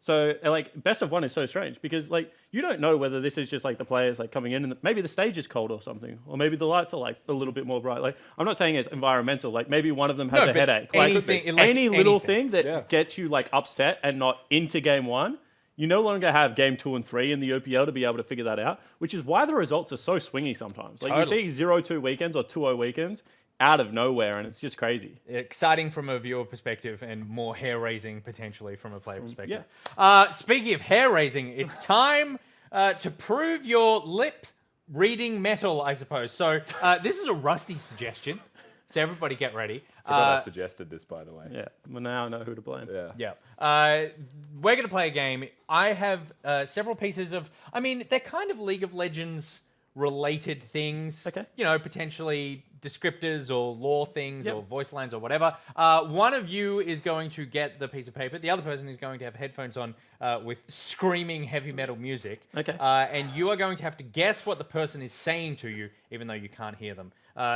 So like best of one is so strange because like you don't know whether this is just like the players like coming in and maybe the stage is cold or something, or maybe the lights are like a little bit more bright. Like I'm not saying it's environmental. Like maybe one of them has a headache. Anything, Any little thing that gets you like upset and not into game one. You no longer have game 2 and 3 in the OPL to be able to figure that out, which is why the results are so swingy sometimes. Like you see 0-2 weekends or 2-0 weekends out of nowhere, and it's just crazy. Exciting from a viewer perspective and more hair-raising potentially from a player perspective. Yeah. Speaking of hair-raising, it's time to prove your lip-reading metal, I suppose. So this is a Rusty suggestion, so everybody get ready. I forgot I suggested this, by the way. Yeah, well now I know who to blame. Yeah. We're going to play a game. I have several pieces of, I mean, they're kind of League of Legends related things. Okay. You know, potentially descriptors or lore things or voice lines or whatever. One of you is going to get the piece of paper. The other person is going to have headphones on with screaming heavy metal music. Okay. And you are going to have to guess what the person is saying to you, even though you can't hear them.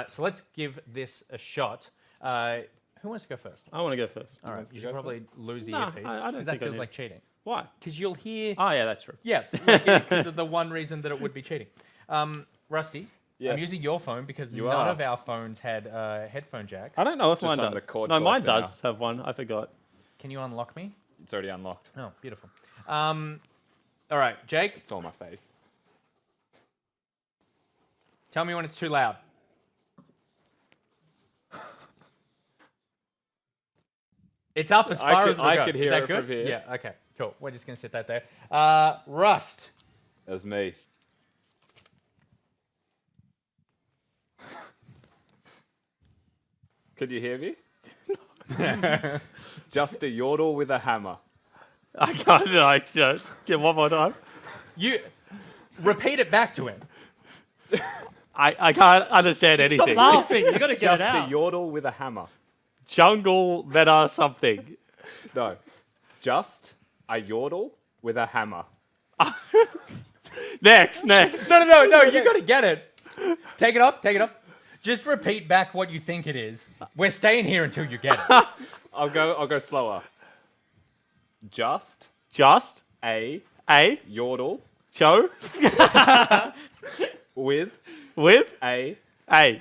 So let's give this a shot. Who wants to go first? I want to go first. All right, you should probably lose the No, earpiece. I don't Because think that I feels do. like cheating. Why? Because you'll hear... Oh yeah, that's true. Yeah, because of the one reason that it would be cheating. Rusty, Yes. I'm using your phone because none are. of our phones had headphone jacks. I don't know if Just mine on the does. cord No, mine collector does now. have one. I forgot. Can you unlock me? It's already unlocked. Oh, beautiful. All right, Jake, It's on my face. tell me when it's too loud. It's up as far as it'll I go. could Is hear that it good? from here. Yeah, okay, cool. We're just going to sit that there. Rust. That's me. Could you hear me? Just a yodel with a hammer. I can't. Like, get one more time. You repeat it back to him. I can't understand Stop anything. laughing. You got to get Just it a out. yodel with a hammer. Jungle meta something. No. Just a yodel with a hammer. Next. No, you got to get it. Take it off. Just repeat back what you think it is. We're staying here until you get it. I'll go slower. Just A a yodel show with a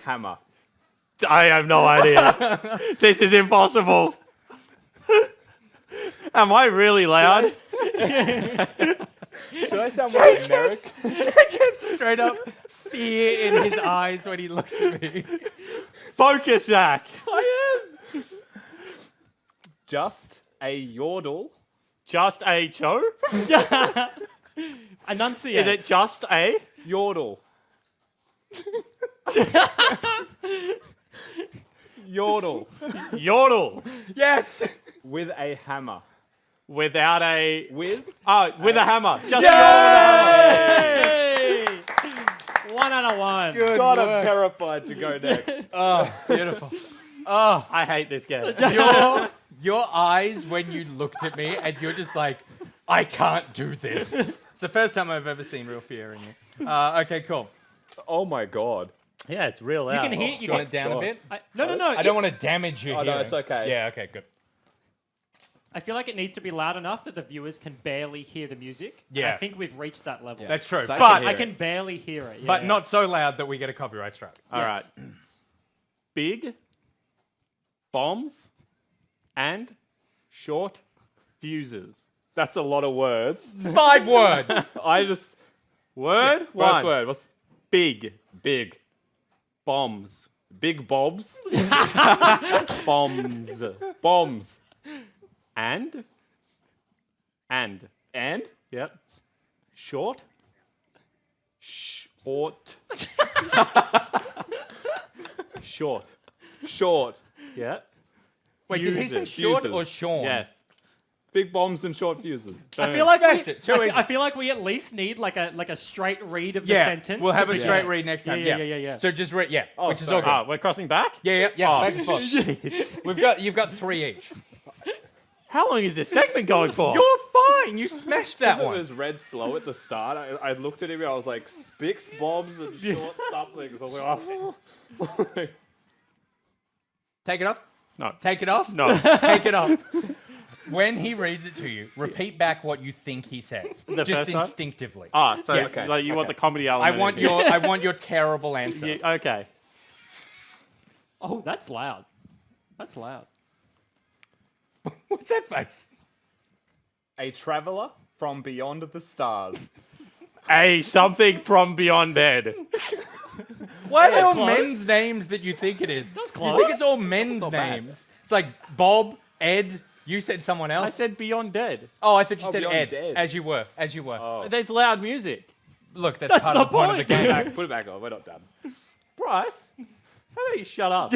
hammer. I have no idea. This is impossible. Am I really loud? Should I sound more generic? Jake gets straight up fear in his eyes when he looks at me. Focus, Zach. Just a yodel. Just a show? Enunciate. Is it just a? Yodel. Yodel. Yodel. Yes. With a hammer. Without a... With with a hammer. Just Hey! 1 out of 1. Good God, I'm work. terrified to go next. Oh, beautiful. Oh, I hate this game. your eyes when you looked at me and you're just like, I can't do this. It's the first time I've ever seen real fear in you. Okay, cool. Oh my God. Yeah, it's real loud. You can hear. Do you want it down a God. bit? No. I don't want to damage you. Oh, no, it's okay. Yeah, okay, good. I feel like it needs to be loud enough that the viewers can barely hear the music. Yeah. I think we've reached that level. That's true. So I But can I hear can barely hear it. but yeah. not so loud that we get a copyright strike. All right. Big bombs and short fuses. That's a lot of words. 5 words. I just Word first one. word. What's Big big? bombs. Big bobs. Bombs. Bombs. And. And Yep. Short. Short. Short. short. Yep. Wait, did he say Fuses. short or Fuses. Sean? Yes. Big bombs and short fuses. I feel like Smashed it. Too easy. I feel like we at least need like a straight read of the Yeah, sentence. we'll have to a be- straight read next time. Yeah. So just read, which is all sorry. good. Ah, we're crossing back? Yeah, Oh, back and forth. You've got 3 each. How long is this segment going for? You're fine. You smashed that It one. was read slow at the start. I looked at him and I was like, Spix, bombs, and short something. So I was like, oh. Take it off. No. Take it off. No. Take it off. when he reads it to you, repeat back what you think he says, The just first time? instinctively. So Yeah. like you want the comedy I element. want in it. I want your terrible answer. Yeah, okay. Oh, that's loud. That's loud. What's that face? A traveler from beyond the stars. Something from beyond dead. Why are they all close. men's names that you think it is? That's You close. think it's all men's not bad. names? It's like Bob, Ed. You said someone else. I said beyond dead. Oh, I thought you said Beyond Ed. Dead. As you were. Oh. There's loud music. Look, that's part the of the point of the point. game. Put it back on. We're not done. Bryce, how about you shut up?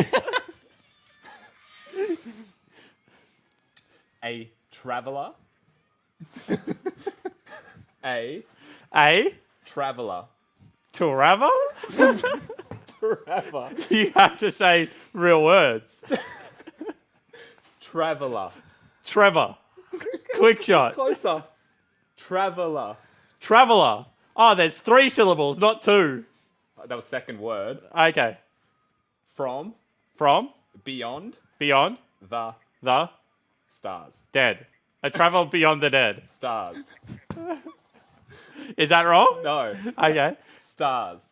A traveler. A A traveler. Turava? Traveler. You have to say real words. Traveler. Trevor. Quick shot. Closer. Traveler. Traveller. Oh, there's 3 syllables, not 2. That was second word. Okay. From From, beyond beyond, the the, stars. dead. A travel beyond the dead. Stars. Is that wrong? No. Okay. Stars.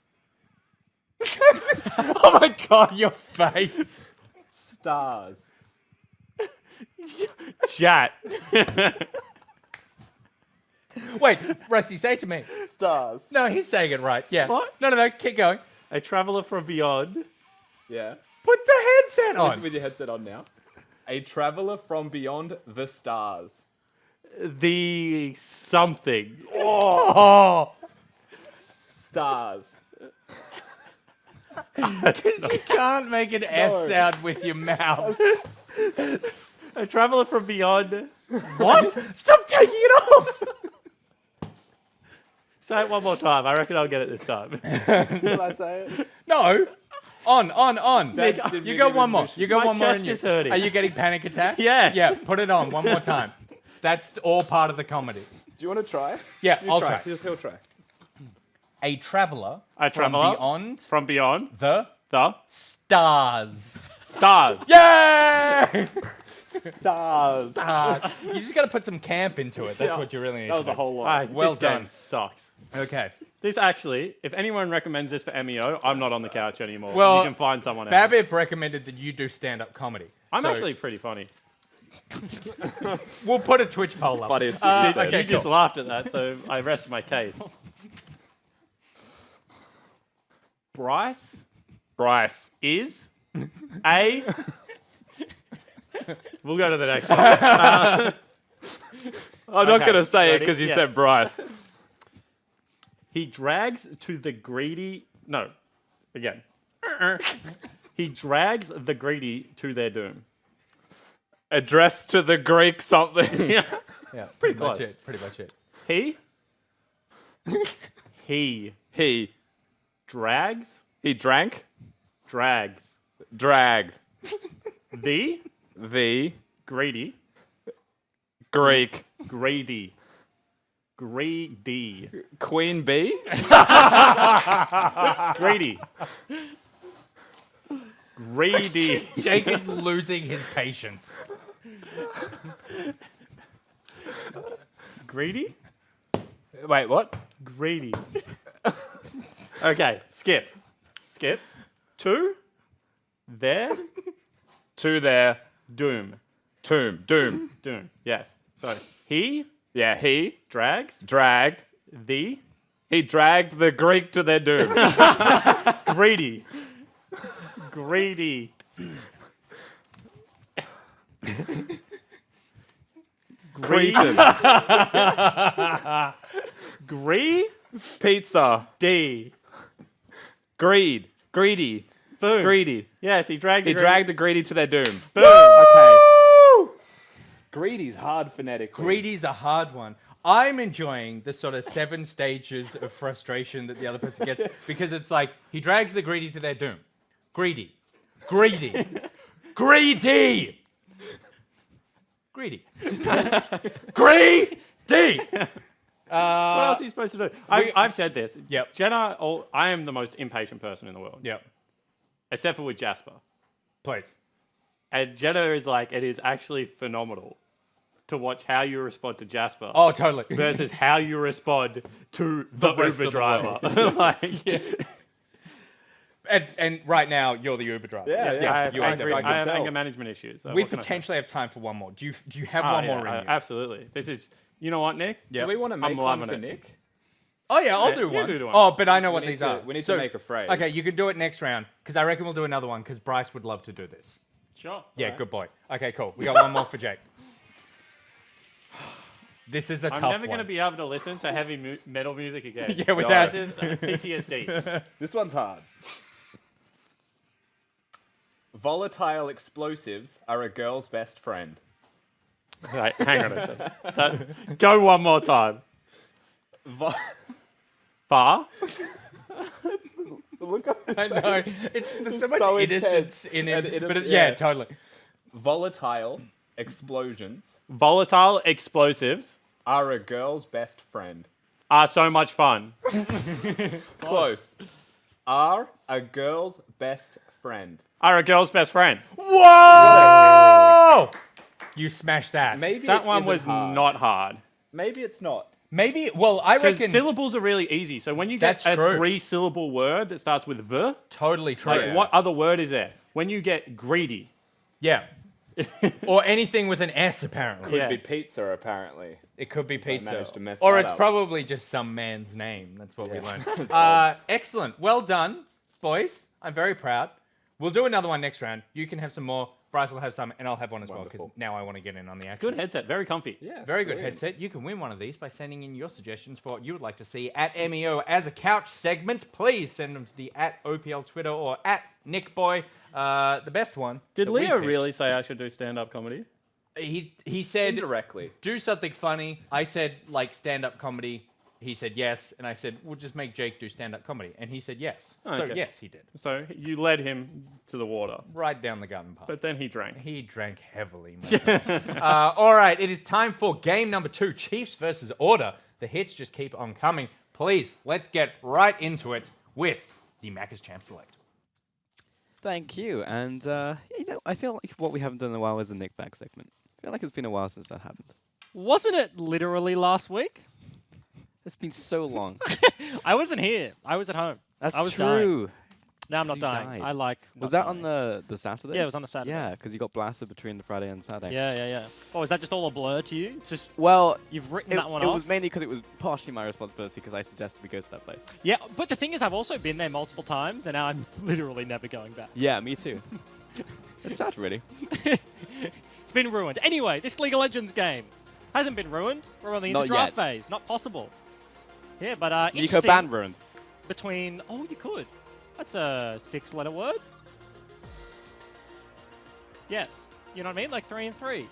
Oh my god, your face. Stars. Chat. Wait, Rusty, say it to me. Stars. No, he's saying it right. Yeah. What? No, keep going. A traveller from beyond. Yeah. Put the headset on. With your headset on now. A traveler from beyond the stars. The something. Oh, Stars. because you can't make an S sound with your mouth. A traveller from beyond. What? Stop taking it off. Say it one more time. I reckon I'll get it this time. Did I say it? No. On. Nick, You go one more. You go My one more. chest and you- is hurting. Are you getting panic attacks? Yes. Yeah, put it on one more time. That's all part of the comedy. Do you want to try? Yeah, I'll try. try. He'll try. A traveller A from traveller beyond from beyond the the stars. stars. Yay! Stars. You just got to put some camp into it. That's Yeah. what you really need That to was a do. whole lot. Ah, Well this game done. sucks. Okay. This actually, if anyone recommends this for MEO, I'm not on the couch anymore. Well, you can find someone else. Babip recommended that you do stand-up comedy. I'm So actually pretty funny. We'll put a Twitch poll up. Funniest thing you said. okay, You just laughed at that, so I rest my case. Bryce is a. We'll go to the next one. I'm not Okay, going to say it ready? because you Yeah. said Bryce. He drags to the greedy. No, again. He drags the greedy to their doom. Addressed to the Greek something. Yeah, pretty close. much it. Pretty much it. He He drags, drank, drags dragged the the greedy, Greek greedy Queen Bee. greedy. Greedy. Jake is losing his patience. Greedy? Wait, what? Greedy. Okay, skip. To their To their doom. doom. Doom. Yes. So he Yeah, he drags dragged. the He dragged the Greek to their doom. greedy. Greedy. Greeted. Greedy. Pizza. Greed. Greedy. Boom. Greedy. Yes, he dragged He the dragged the greedy to their doom. Boom. Okay. Greedy's hard phonetically. Greedy's a hard one. I'm enjoying the sort of 7 stages of frustration that the other person gets because it's like he drags the greedy to their doom. Greedy. Greedy. Greedy. Greedy. Greedy. What else are you supposed to do? I've said this. Yep. Jenna, I am the most impatient person in the world. Yep. Except for with Jasper. Please. And Jenna is like, it is actually phenomenal to watch how you respond to Jasper. Oh, totally. Versus how you respond to the rest Uber of the driver. Like, Yeah. And right now, you're the Uber driver. I have you are definitely. I have tell. anger management issues. So We what can I say? potentially have time for one more. Do you have one more in you? Absolutely. This is, you know what, Nick? Do we want to make one loving for it. Nick? Oh yeah, I'll Yeah, do you one. do one. Oh, but I know what We need these to- are. we need So- to make a phrase. Okay, you can do it next round because I reckon we'll do another one because Bryce would love to do this. Sure. Yeah, good boy. Okay, cool. We got one more for Jake. This is a tough I'm one. never going to be able to listen to heavy metal music again. Yeah, without This is PTSD. This one's hard. Volatile explosives are a girl's best friend. Right, hang on a second. Go one more time. Far? Look up I know. There's so much so innocence intense in and it. innocent, But yeah, yeah. totally. Volatile explosions Volatile explosives are a girl's best friend. are so much fun. Close. Are a girl's best friend. Are a girl's best friend. Whoa! You smashed that. Maybe That it one isn't was hard. not hard. Maybe it's not. Maybe, well, I Because reckon... syllables are really easy. So when you get That's a true. 3-syllable word that starts with V, Totally true. like Yeah. what other word is there? When you get greedy. Yeah. Or anything with an S, apparently. Could Yeah. be pizza, apparently. It could be I pizza. managed to mess Or that it's up. probably just some man's name. That's what we Yeah. learned. Excellent. Well done, boys. I'm very proud. We'll do another one next round. You can have some more. Bryce will have some, and I'll have one as well, because Wonderful. now I want to get in on the action. Good headset, very comfy. Yeah. Very good brilliant. headset. You can win one of these by sending in your suggestions for what you would like to see at MEO as a couch segment. Please send them to the @OPL Twitter or @NickBoy. The best one. Did that we Leo picked. really say I should do stand-up comedy? He said Indirectly. do something funny. I said like stand-up comedy. He said yes, and I said we'll just make Jake do stand-up comedy, and he said yes. So Okay. yes, he did. So you led him to the water, Right down the garden path. but then he drank. He drank heavily. All right, it is time for game number 2, Chiefs versus Order. The hits just keep on coming. Please, let's get right into it with the Macca's Champ Select. Thank you. And, I feel like what we haven't done in a while is a Nick Bag segment. I feel like it's been a while since that happened. Wasn't it literally last week? It's been so long. I wasn't here. I was at home. That's I was dying. true. No, I'm not You dying. died. I like. Was not that on dying. the Saturday? Yeah, it was on the Saturday. Yeah, because you got blasted between the Friday and Saturday. Yeah. Oh, is that just all a blur to you? It's just Well, you've written it, that one it off. was mainly because it was partially my responsibility because I suggested we go to that place. Yeah, but the thing is, I've also been there multiple times, and now I'm literally never going back. Yeah, me too. It's sad, really. It's been ruined. Anyway, this League of Legends game hasn't been ruined. We're only into Not draft yet. phase. Not possible. Yeah, but Nico interesting Ban ruined. between. Oh, you could. That's a 6-letter word. Yes. You know what I mean? Like 3 and 3.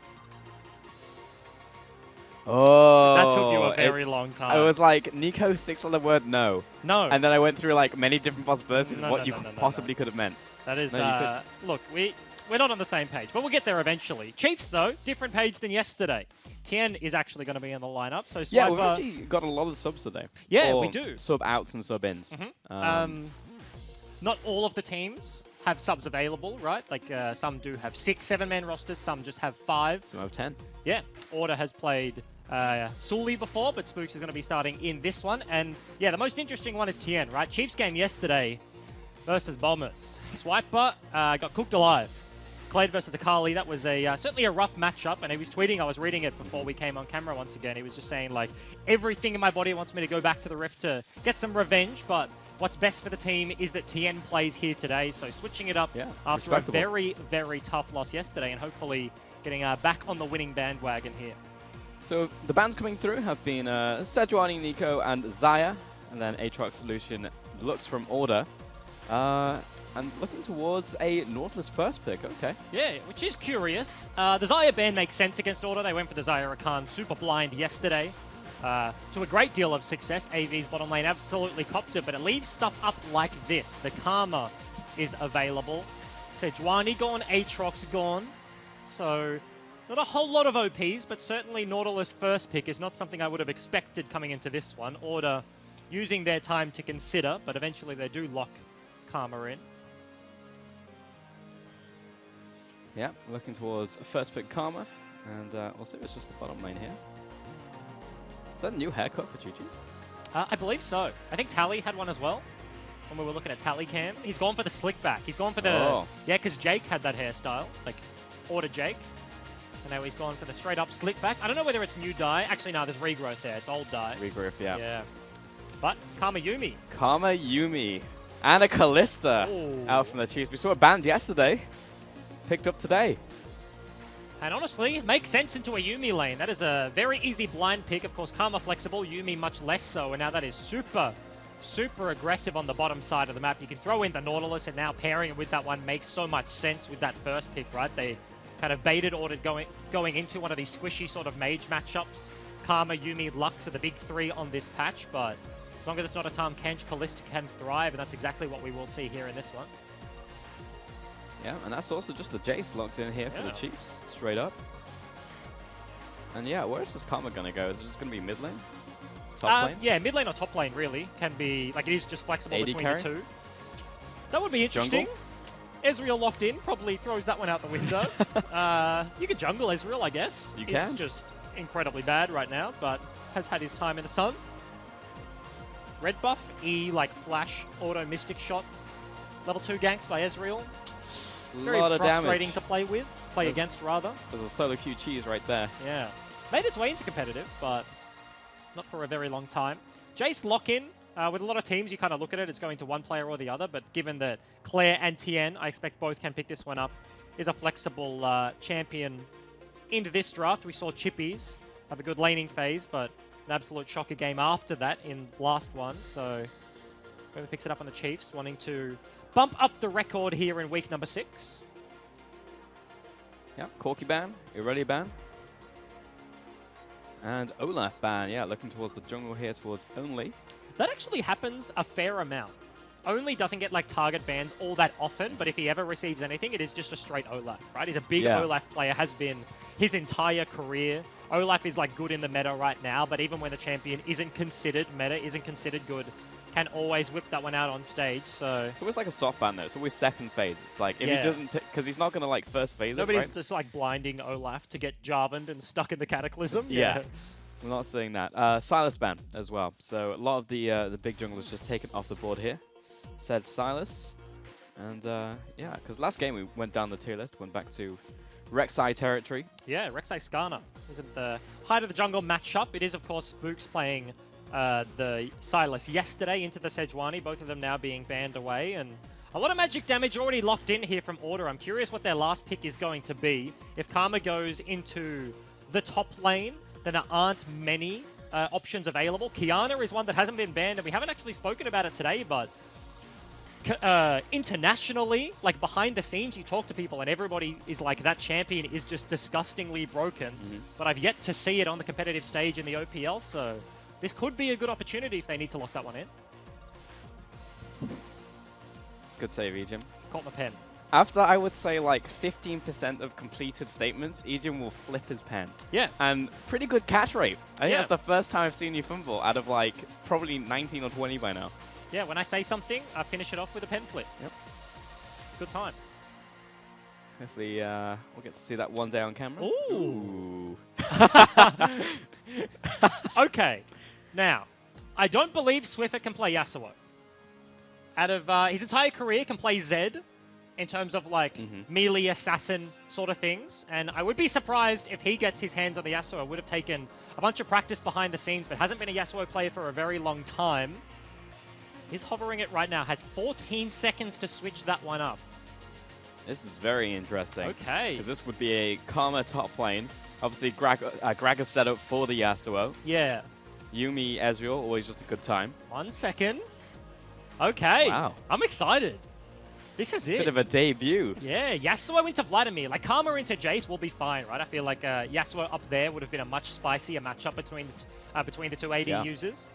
Oh. That took you a very long time. I was like, Nico, 6-letter word, no. No. And then I went through like many different possibilities of No, what no, you no, no, no, possibly could have meant. That is, No, you look, we're not on the same page, but we'll get there eventually. Chiefs, though, different page than yesterday. Tien is actually going to be in the lineup, so Yeah, Swiper, we've actually got a lot of subs today. Yeah, Or we do. Sub outs and sub ins. not all of the teams have subs available, right? Like some do have 6, 7-man rosters, some just have 5. Some have 10. Yeah, Order has played Sully before, but Spooks is going to be starting in this one. And yeah, the most interesting one is Tien, right? Chiefs game yesterday versus Bombers. Swiper got cooked alive. Clade versus Akali, that was a certainly a rough matchup, and he was tweeting, I was reading it before we came on camera once again, he was just saying, like, everything in my body wants me to go back to the Rift to get some revenge, but what's best for the team is that Tien plays here today, so switching it up after a respectable. very, very tough loss yesterday, and hopefully getting back on the winning bandwagon here. So the bans coming through have been Sejuani, Nico, and Zaya, and then Aatrox Solution looks from Order. And looking towards a Nautilus first pick, okay. Yeah, which is curious. The Zaya ban makes sense against Order. They went for the Zaya Rakan super blind yesterday. To a great deal of success. AV's bottom lane absolutely copped it, but it leaves stuff up like this. The Karma is available. Sejuani gone, Aatrox gone. So not a whole lot of OPs, but certainly Nautilus first pick is not something I would have expected coming into this one. Order using their time to consider, but eventually they do lock Karma in. Yeah, looking towards first pick Karma. And we'll see if it's just the bottom lane here. Is that a new haircut for Chi-Chi's? I believe so. I think Tally had one as well when we were looking at Tally Cam. He's gone for the slick back. He's gone for the... Oh. Yeah, because Jake had that hairstyle, like Order Jake. And now he's gone for the straight up slick back. I don't know whether it's new dye. Actually, no, there's regrowth there. It's old dye. Regrowth, yeah. Yeah. But Karma Yumi. Karma Yumi. And a Callista out from the Chiefs. We saw a banned yesterday. Picked up today. And honestly, makes sense into a Yumi lane. That is a very easy blind pick. Of course, Karma flexible, Yumi much less so. And now that is super, super aggressive on the bottom side of the map. You can throw in the Nautilus, and now pairing it with that one makes so much sense with that first pick, right? They kind of baited ordered going into one of these squishy sort of mage matchups. Karma, Yumi, Lux are the big three on this patch, but as long as it's not a Tahm Kench, Callista can thrive, and that's exactly what we will see here in this one. Yeah, and that's also just the Jace locked in here for the Chiefs, straight up. And yeah, where is this Karma going to go? Is it just going to be mid lane? Top lane? Yeah, mid lane or top lane, really. Can be, like, it is just flexible AD between carry? the two. That would be interesting. Jungle? Ezreal locked in, probably throws that one out the window. You could jungle Ezreal, I guess. You can. He's just incredibly bad right now, but has had his time in the sun. Red buff, E, like, flash, auto mystic shot. Level 2 ganks by Ezreal. Very lot of frustrating damage. to play with, against rather. There's a solo Q cheese right there. Yeah. Made its way into competitive, but not for a very long time. Jace lock-in. With a lot of teams, you kind of look at it, it's going to one player or the other, but given that Claire and Tien, I expect both can pick this one up, is a flexible champion into this draft. We saw Chippies have a good laning phase, but an absolute shocker game after that in last one, so whoever picks it up on the Chiefs, wanting to bump up the record here in week number 6. Yeah, Corki ban, Irelia ban. And Olaf ban, yeah, looking towards the jungle here, towards Only. That actually happens a fair amount. Only doesn't get like target bans all that often, but if he ever receives anything, it is just a straight Olaf, right? He's a big Olaf player, has been his entire career. Olaf is like good in the meta right now, but even when the champion isn't considered meta, isn't considered good, can always whip that one out on stage, so... It's always like a soft ban though, it's always second phase. It's like, if he doesn't pick, because he's not going to like first phase Nobody's it, right? just like blinding Olaf to get Jarvaned and stuck in the Cataclysm. Yeah. We're not seeing that. Silas ban as well. So a lot of the big junglers just taken off the board here. Said Silas. And yeah, because last game we went down the tier list, went back to Rek'Sai territory. Yeah, Rek'Sai Skarner is at the height of the jungle matchup. It is, of course, Spooks playing the Silas yesterday into the Sejuani, both of them now being banned away. And a lot of magic damage already locked in here from Order. I'm curious what their last pick is going to be. If Karma goes into the top lane, then there aren't many options available. Kiana is one that hasn't been banned, and we haven't actually spoken about it today, but internationally, like behind the scenes, you talk to people and everybody is like, that champion is just disgustingly broken. But I've yet to see it on the competitive stage in the OPL, so this could be a good opportunity if they need to lock that one in. Good save, Ejim. Caught my pen. After, I would say, like 15% of completed statements, Ejim will flip his pen. Yeah. And pretty good catch rate. I think that's the first time I've seen you fumble out of like probably 19 or 20 by now. Yeah, when I say something, I finish it off with a pen flip. Yep. It's a good time. Hopefully, we'll get to see that one day on camera. Ooh. Okay. Now, I don't believe Swiffer can play Yasuo. Out of his entire career, can play Zed in terms of like melee assassin sort of things. And I would be surprised if he gets his hands on the Yasuo. Would have taken a bunch of practice behind the scenes, but hasn't been a Yasuo player for a very long time. He's hovering it right now. Has 14 seconds to switch that one up. This is very interesting. Okay. Because this would be a Karma top lane. Obviously, Greg is set up for the Yasuo. Yeah. Yumi, Ezreal, always just a good time. 1 second. Okay. Wow. I'm excited. This is it. Bit of a debut. Yeah, Yasuo into Vladimir. Like, Karma into Jace will be fine, right? I feel like Yasuo up there would have been a much spicier matchup between the two AD users.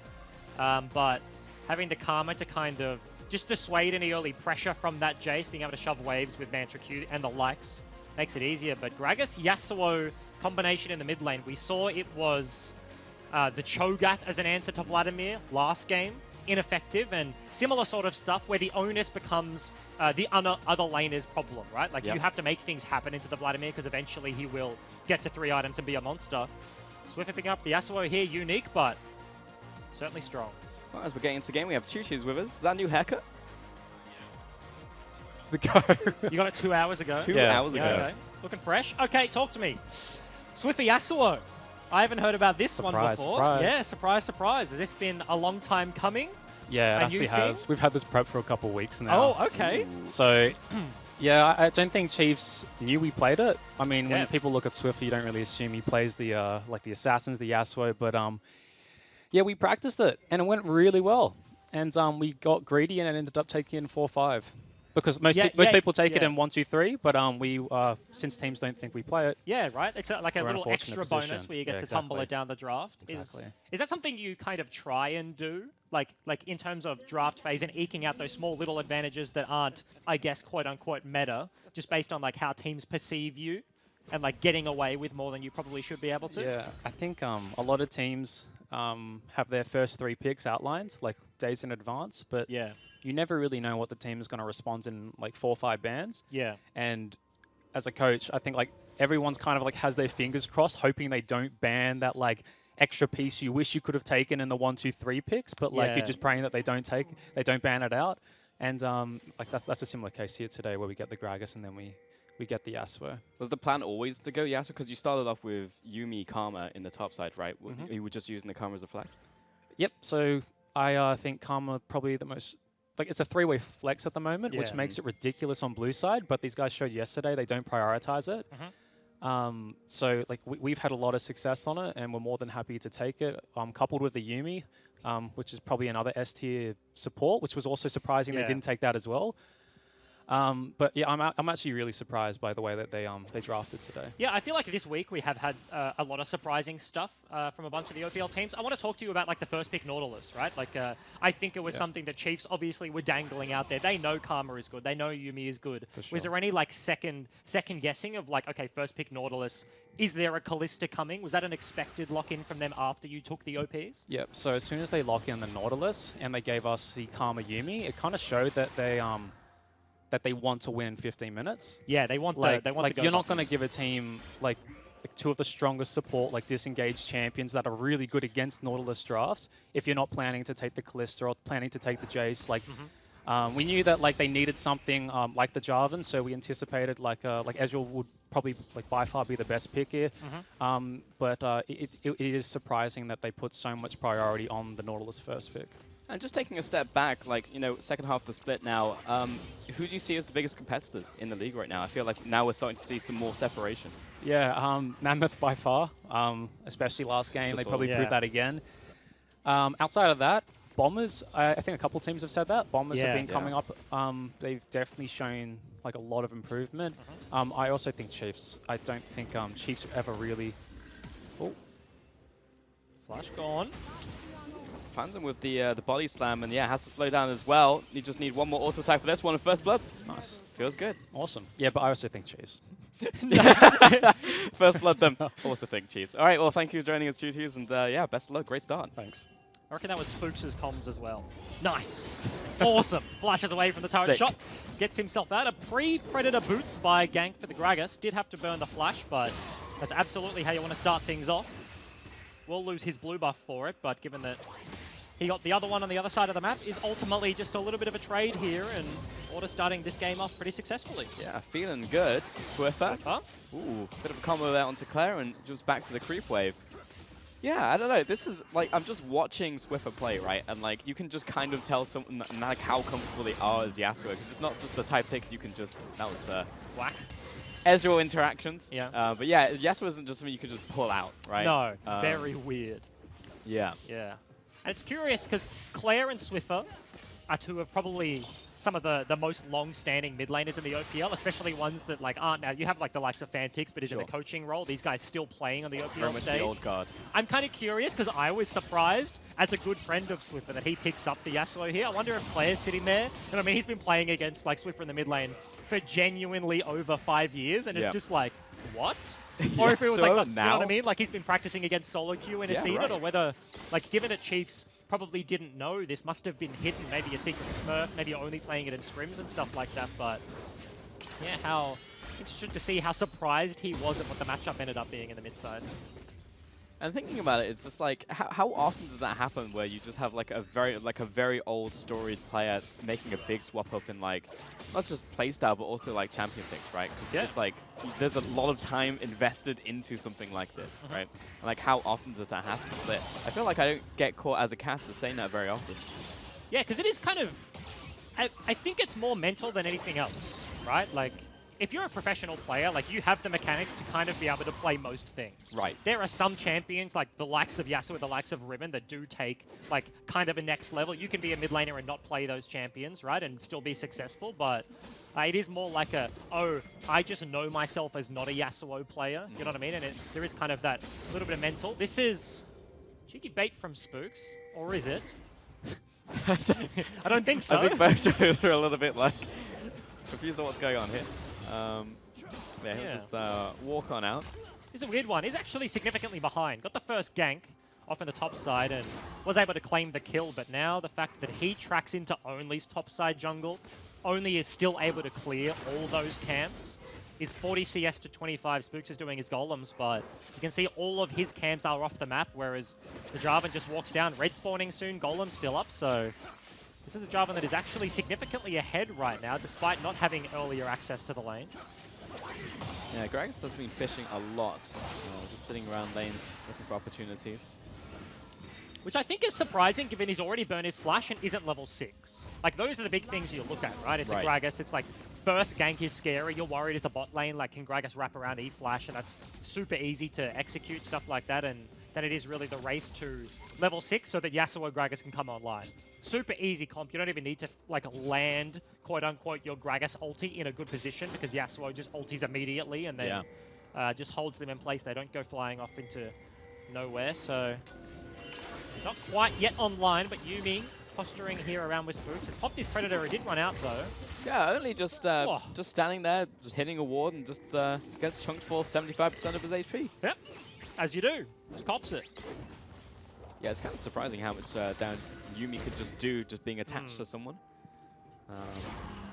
But having the Karma to kind of just dissuade any early pressure from that Jace, being able to shove waves with Mantra Q and the likes, makes it easier. But Gragas-Yasuo combination in the mid lane, we saw it was the Cho'Gath as an answer to Vladimir last game. ineffective and similar sort of stuff where the onus becomes the other laner's problem, right? Like, you have to make things happen into the Vladimir because eventually he will get to 3 items and be a monster. Swiffer picking up the Yasuo here, unique, but certainly strong. Well, as we're getting into the game, we have Choo-Choo's with us. Is that a new haircut? You got it 2 hours ago. 2 hours ago. Okay. Looking fresh. Okay, talk to me. Swiffer Yasuo. I haven't heard about this one before. Surprise. Yeah, surprise, surprise. Has this been a long time coming? Yeah, it A actually new has. thing? We've had this prep for a couple of weeks now. Oh, okay. So, yeah, I don't think Chiefs knew we played it. I mean, Yeah. when people look at Swiffer, you don't really assume he plays the like the Assassins, the Yasuo, but yeah, we practiced it, and it went really well. And we got greedy, and it ended up taking in 4-5. Because most people take it in 1, 2, 3, but we since teams don't think we play it. Yeah, right. It's like a We're in a little fortunate extra bonus position. where you get Yeah, to tumble exactly. it down the draft. Exactly. Is that something you kind of try and do, like in terms of draft phase and eking out those small little advantages that aren't, I guess, quote unquote meta, just based on like how teams perceive you and like getting away with more than you probably should be able to? Yeah, I think a lot of teams have their first 3 picks outlined like days in advance, but Yeah. you never really know what the team is going to respond in like 4 or 5 bands. Yeah. And as a coach, I think like everyone's kind of like has their fingers crossed, hoping they don't ban that like extra piece you wish you could have taken in the 1, 2, 3 picks, but like Yeah. you're just praying that they don't ban it out. And like that's a similar case here today where we get the Gragas and then we get the Yasuo. Was the plan always to go Yasuo? Because you started off with Yuumi Karma in the top side, right? You were just using the Karma as a flex? Yep. So I think Karma probably the most. Like, it's a 3-way flex at the moment, which Yeah. makes it ridiculous on blue side, but these guys showed yesterday they don't prioritize it. So, like, we've had a lot of success on it, and we're more than happy to take it, coupled with the Yuumi, which is probably another S-tier support, which was also surprising they didn't take that as well. But yeah, I'm actually really surprised by the way that they drafted today. Yeah, I feel like this week we have had a lot of surprising stuff from a bunch of the OPL teams. I want to talk to you about like the first pick Nautilus, right? Like I think it was something that Chiefs obviously were dangling out there. They know Karma is good. They know Yuumi is good. For sure. Was there any like second guessing of like, okay, first pick Nautilus, is there a Callista coming? Was that an expected lock-in from them after you took the OPs? Yep, so as soon as they lock in the Nautilus and they gave us the Karma Yuumi, it kind of showed that they want to win in 15 minutes. Yeah, they want Like, the like go you're not going to buffers. give a team like 2 of the strongest support, like disengaged champions that are really good against Nautilus drafts if you're not planning to take the Callista or planning to take the Jace. Like, we knew that like they needed something like the Jarvan, so we anticipated like Ezreal would probably like by far be the best pick here. But it is surprising that they put so much priority on the Nautilus first pick. And just taking a step back, like, you know, second half of the split now, who do you see as the biggest competitors in the league right now? I feel like now we're starting to see some more separation. Yeah, Mammoth by far, especially last game. Just They probably yeah. proved that again. Outside of that, Bombers, I think a couple teams have said that. Bombers have been coming up. They've definitely shown like a lot of improvement. I also think Chiefs. I don't think Chiefs have ever really... Oh, Flash gone. Finds him with the body slam, and yeah, has to slow down as well. You just need one more auto attack for this one in first blood. nice. Feels good. Awesome. Yeah, but I also think Chiefs. First blood them. Also think Chiefs. All right, well, thank you for joining us, Tutus, and yeah, best of luck. Great start. Thanks. I reckon that was Spooks' comms as well. Nice. Awesome. Flashes away from the turret Sick. shot. Gets himself out. A pre-Predator boots by gank for the Gragas. Did have to burn the flash, but that's absolutely how you want to start things off. Will lose his blue buff for it, but given that he got the other one on the other side of the map, is ultimately just a little bit of a trade here, and Order starting this game off pretty successfully. Yeah, feeling good. Swiffer. Huh? Ooh, bit of a combo there onto Claire, and just back to the creep wave. Yeah, I don't know. This is like, I'm just watching Swiffer play, right? And like, you can just kind of tell something like how comfortable they are as Yasuo, because it's not just the type pick you can just, that was Whack. Ezreal interactions. Yeah. But yeah, Yasuo isn't just something you can just pull out, right? No, very weird. Yeah. Yeah. And it's curious because Claire and Swiffer are two of probably some of the most long-standing mid laners in the OPL, especially ones that like aren't now. You have like the likes of Fantix, but he's in a coaching role. These guys still playing on the Very OPL much stage. the old guard. I'm kind of curious because I was surprised as a good friend of Swiffer that he picks up the Yasuo here. I wonder if Claire's sitting there. And I mean, he's been playing against like Swiffer in the mid lane for genuinely over 5 years, and it's just like, what? Or if it was like, you know what I mean? Like he's been practicing against solo queue in a seeded, or whether, like, given that Chiefs probably didn't know. This must have been hidden. Maybe a secret smurf, maybe you're only playing it in scrims and stuff like that. But yeah, how interested to see how surprised he was at what the matchup ended up being in the mid side. And thinking about it, it's just like, how often does that happen where you just have like a very old storied player making a big swap up in like, not just playstyle, but also like champion picks, right? Because it's like, there's a lot of time invested into something like this, right? And like, how often does that happen? So I feel like I don't get caught as a caster saying that very often. Yeah, because it is kind of, I think it's more mental than anything else, right? Like, if you're a professional player, like, you have the mechanics to kind of be able to play most things. Right. There are some champions, like the likes of Yasuo, the likes of Ribbon, that do take, like, kind of a next level. You can be a mid laner and not play those champions, right, and still be successful, but it is more like a, oh, I just know myself as not a Yasuo player, you know what I mean? And there is kind of that little bit of mental. This is cheeky bait from Spooks, or is it? I don't think so. I think both jokers are a little bit like confused on what's going on here. Yeah, he'll just walk on out. It's a weird one. He's actually significantly behind. Got the first gank off in the top side and was able to claim the kill, but now the fact that he tracks into Only's top side jungle, Only is still able to clear all those camps. Is 40 CS to 25. Spooks is doing his golems, but you can see all of his camps are off the map, whereas the Jarvan just walks down. Red spawning soon, golem's still up, so this is a Jarvan that is actually significantly ahead right now, despite not having earlier access to the lanes. Yeah, Gragas has been fishing a lot, just sitting around lanes looking for opportunities. Which I think is surprising, given he's already burned his flash and isn't level 6. Like, those are the big things you look at, right? It's a Gragas, it's like, first gank is scary, you're worried it's a bot lane, like, can Gragas wrap around E-flash, and that's super easy to execute, stuff like that, and then it is really the race to level 6 so that Yasuo Gragas can come online. Super easy comp, you don't even need to, like, land, quote-unquote, your Gragas ulti in a good position, because Yasuo just ultis immediately, and then just holds them in place, they don't go flying off into nowhere, so not quite yet online, but Yuumi posturing here around with Spooks. He's popped his Predator, he did run out though. Yeah, only just standing there, just hitting a ward and just gets chunked for 75% of his HP. Yep, as you do. Just cops it. Yeah, it's kind of surprising how much down Yuumi could just do, just being attached to someone.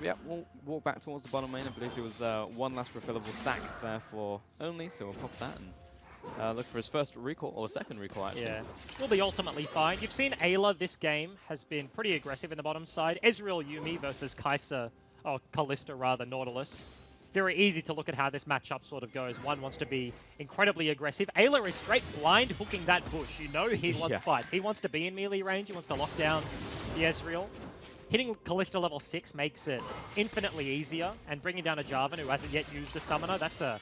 Yeah, we'll walk back towards the bottom lane. I believe there was one last refillable stack there for Only, so we'll pop that and look for his first recall, or second recall actually. Yeah, will be ultimately fine. You've seen Ayla this game has been pretty aggressive in the bottom side. Ezreal Yuumi versus Kalista rather, Nautilus. Very easy to look at how this matchup sort of goes. One wants to be incredibly aggressive. Ayla is straight blind hooking that bush. You know he wants fights. He wants to be in melee range. He wants to lock down the Ezreal. Hitting Kalista level 6 makes it infinitely easier, and bringing down a Jarvan who hasn't yet used the Summoner, that's a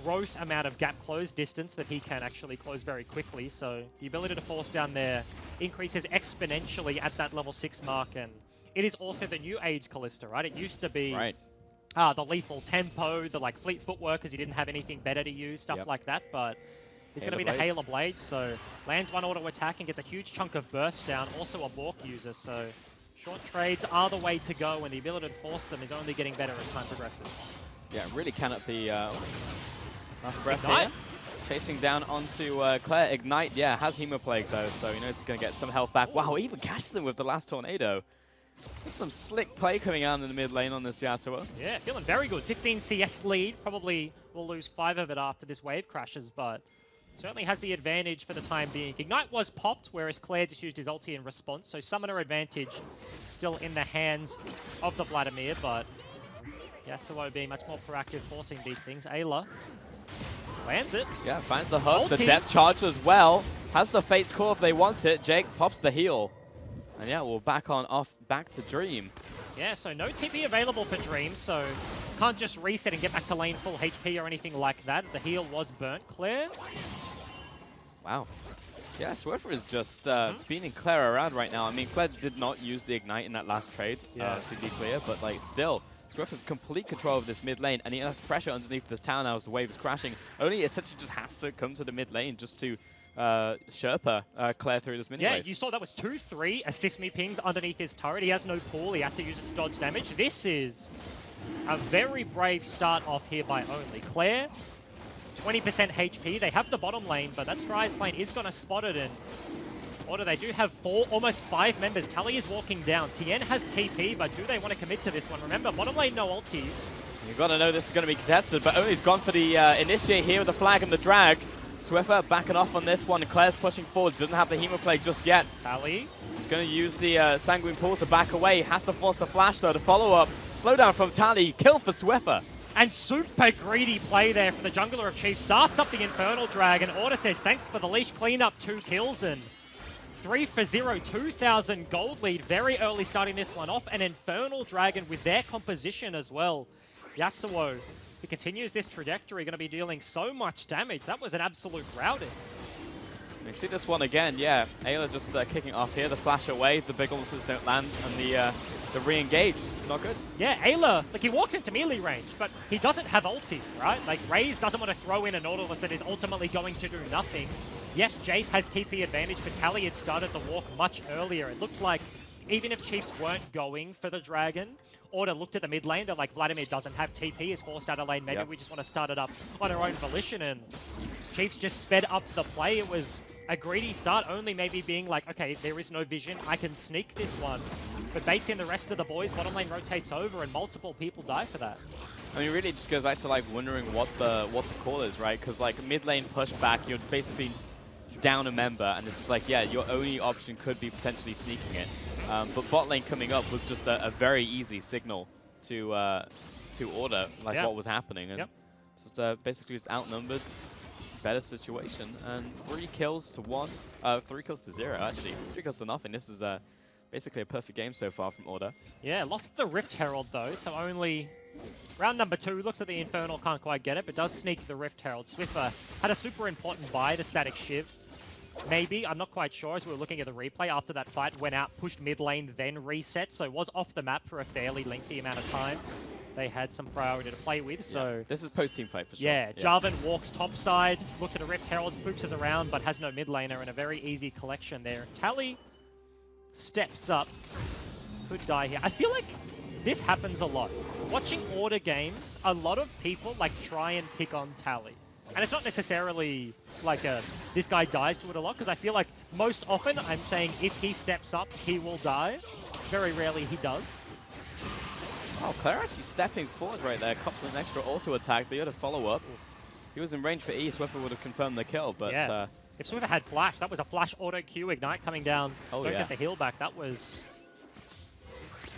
gross amount of gap close distance that he can actually close very quickly, so the ability to force down there increases exponentially at that level 6 mark, and it is also the new age Kalista, right? It used to be the lethal tempo, the like fleet footwork because he didn't have anything better to use, stuff like that, but it's going to be the Hail of Blades, so lands one auto attack and gets a huge chunk of burst down, also a Bork user, so short trades are the way to go, and the ability to force them is only getting better as time progresses. Yeah, really cannot be last breath here. Chasing down onto Claire. Ignite, yeah, has Hemoplague though, so he knows he's going to get some health back. Wow, he even catches him with the last Tornado. There's some slick play coming out in the mid lane on this Yasuo. Yeah, feeling very good. 15 CS lead. Probably will lose 5 of it after this wave crashes, but certainly has the advantage for the time being. Ignite was popped, whereas Claire just used his ulti in response, so Summoner advantage still in the hands of the Vladimir, but Yasuo being much more proactive, forcing these things. Ayla lands it. Yeah, finds the hook, the depth charge as well. Has the Fate's Core if they want it. Jake pops the heal. And yeah, we're back to Dream. Yeah, so no TP available for Dream, so can't just reset and get back to lane full HP or anything like that. The heal was burnt. Claire? Wow. Yeah, Swiffer is just beating Claire around right now. I mean, Claire did not use the Ignite in that last trade, to be clear, but like still, Swift has complete control of this mid lane, and he has pressure underneath this tower now as the wave is crashing. Only essentially just has to come to the mid lane just to Sherpa Claire through this mini wave. Yeah, you saw that was 2-3 assist me pings underneath his turret. He has no pool, he had to use it to dodge damage. This is a very brave start off here by Only. Claire, 20% HP. They have the bottom lane, but that Stry's plane is going to spot it, and Order, they do have almost 5 members. Tally is walking down. Tien has TP, but do they want to commit to this one? Remember, bottom lane, no ultis. You've got to know this is going to be contested, but Only's gone for the initiate here with the flag and the drag. Swiffer backing off on this one. Claire's pushing forward. Doesn't have the Hemoplague just yet. Tally. He's going to use the Sanguine Pool to back away. Has to force the flash, though, to follow up. Slowdown from Tally. Kill for Swiffer. And super greedy play there from the jungler of Chief. Starts up the Infernal Dragon. Order says, thanks for the leash cleanup. 2 kills and 3 for 0. 2,000 gold lead. Very early starting this one off. An Infernal Dragon with their composition as well. Yasuo, he continues this trajectory, going to be dealing so much damage. That was an absolute routing. We see this one again, yeah. Ayla just kicking off here, the flash away, the big ultimatums don't land, and the re-engage is just not good. Yeah, Ayla, like he walks into melee range, but he doesn't have ulti, right? Like Raze doesn't want to throw in a Nautilus that is ultimately going to do nothing. Yes, Jace has TP advantage, but Tally had started the walk much earlier. It looked like even if Chiefs weren't going for the Dragon, Order looked at the mid lane, they're like, Vladimir doesn't have TP, is forced out of lane, maybe we just want to start it up on our own volition, and Chiefs just sped up the play. It was a greedy start, only maybe being like, okay, there is no vision, I can sneak this one. But baits in the rest of the boys, bottom lane rotates over, and multiple people die for that. I mean, really it just goes back to like wondering what the call is, right? Because like mid lane pushback, you're basically down a member, and this is like, yeah, your only option could be potentially sneaking it. But bot lane coming up was just a very easy signal to Order, like what was happening, and just basically just outnumbered, better situation, and 3 kills to 1, 3 kills to 0 actually, 3 kills to nothing. This is basically a perfect game so far from Order. Yeah, lost the Rift Herald though, so only round number 2. Looks at the Infernal, can't quite get it, but does sneak the Rift Herald. Swiffer had a super important buy, the Static Shiv. Maybe, I'm not quite sure, as we were looking at the replay after that fight, went out, pushed mid lane, then reset, so was off the map for a fairly lengthy amount of time. They had some priority to play with, so... Yeah. This is post-team fight for sure. Yeah, Jarvan walks topside, looks at a Rift Herald, spooks us around, but has no mid laner, and a very easy collection there. Tally steps up, could die here. I feel like this happens a lot. Watching Order games, a lot of people like try and pick on Tally. And it's not necessarily like this guy dies to it a lot, because I feel like most often I'm saying if he steps up, he will die. Very rarely he does. Oh, Claire actually stepping forward right there. Cops an extra auto attack. The other follow-up. He was in range for E. Swiffer would have confirmed the kill, but... Yeah. If Swiffer had flash, that was a flash auto Q, Ignite coming down. Oh, Don't get the heal back. That was...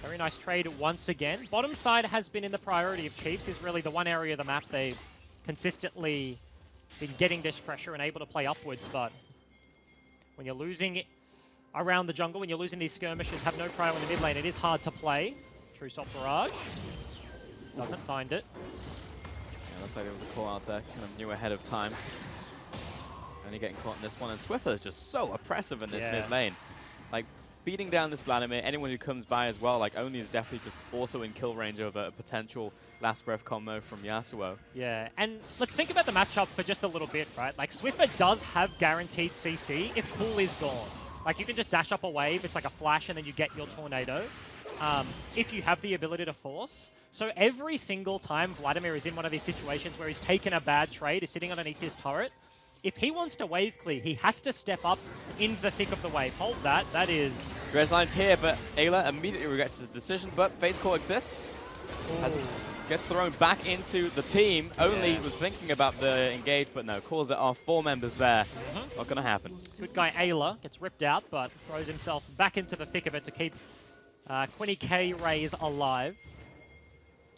very nice trade once again. Bottom side has been in the priority of Chiefs, is really the one area of the map they've consistently been getting this pressure and able to play upwards, but when you're losing around the jungle, when you're losing these skirmishes, have no prio in the mid lane, it is hard to play. True Salt Barrage. Doesn't find it. Yeah, looks like there was a call out there, kind of knew ahead of time. Only getting caught in this one, and Swiffer is just so oppressive in this mid lane. Like, beating down this Vladimir, anyone who comes by as well, like, Only is definitely just also in kill range of a potential Last Breath combo from Yasuo. Yeah, and let's think about the matchup for just a little bit, right? Like, Swiffer does have guaranteed CC if Pool is gone. Like, you can just dash up a wave, it's like a flash, and then you get your Tornado. If you have the ability to force. So every single time Vladimir is in one of these situations where he's taken a bad trade, is sitting underneath his turret, if he wants to wave clear, he has to step up in the thick of the wave. Hold that. That is... Dredgeline's here, but Ayla immediately regrets his decision, but Phase Core exists. Gets thrown back into the team. Only was thinking about the engage, but no, calls it off. 4 members there. Not going to happen. Good guy Ayla gets ripped out, but throws himself back into the thick of it to keep Quinny K Rays alive.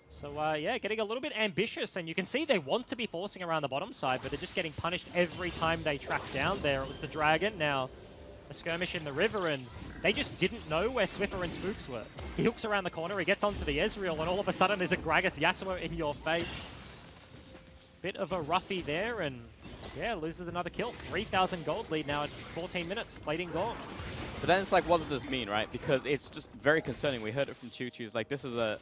So, yeah, getting a little bit ambitious, and you can see they want to be forcing around the bottom side, but they're just getting punished every time they track down there. It was the Dragon, now a skirmish in the river, and they just didn't know where Swiffer and Spooks were. He hooks around the corner, he gets onto the Ezreal, and all of a sudden there's a Gragas Yasuo in your face. Bit of a roughie there, and yeah, loses another kill. 3,000 gold lead now at 14 minutes. Plating gone. But then it's like, what does this mean, right? Because it's just very concerning. We heard it from Choo Choo's, like, this is a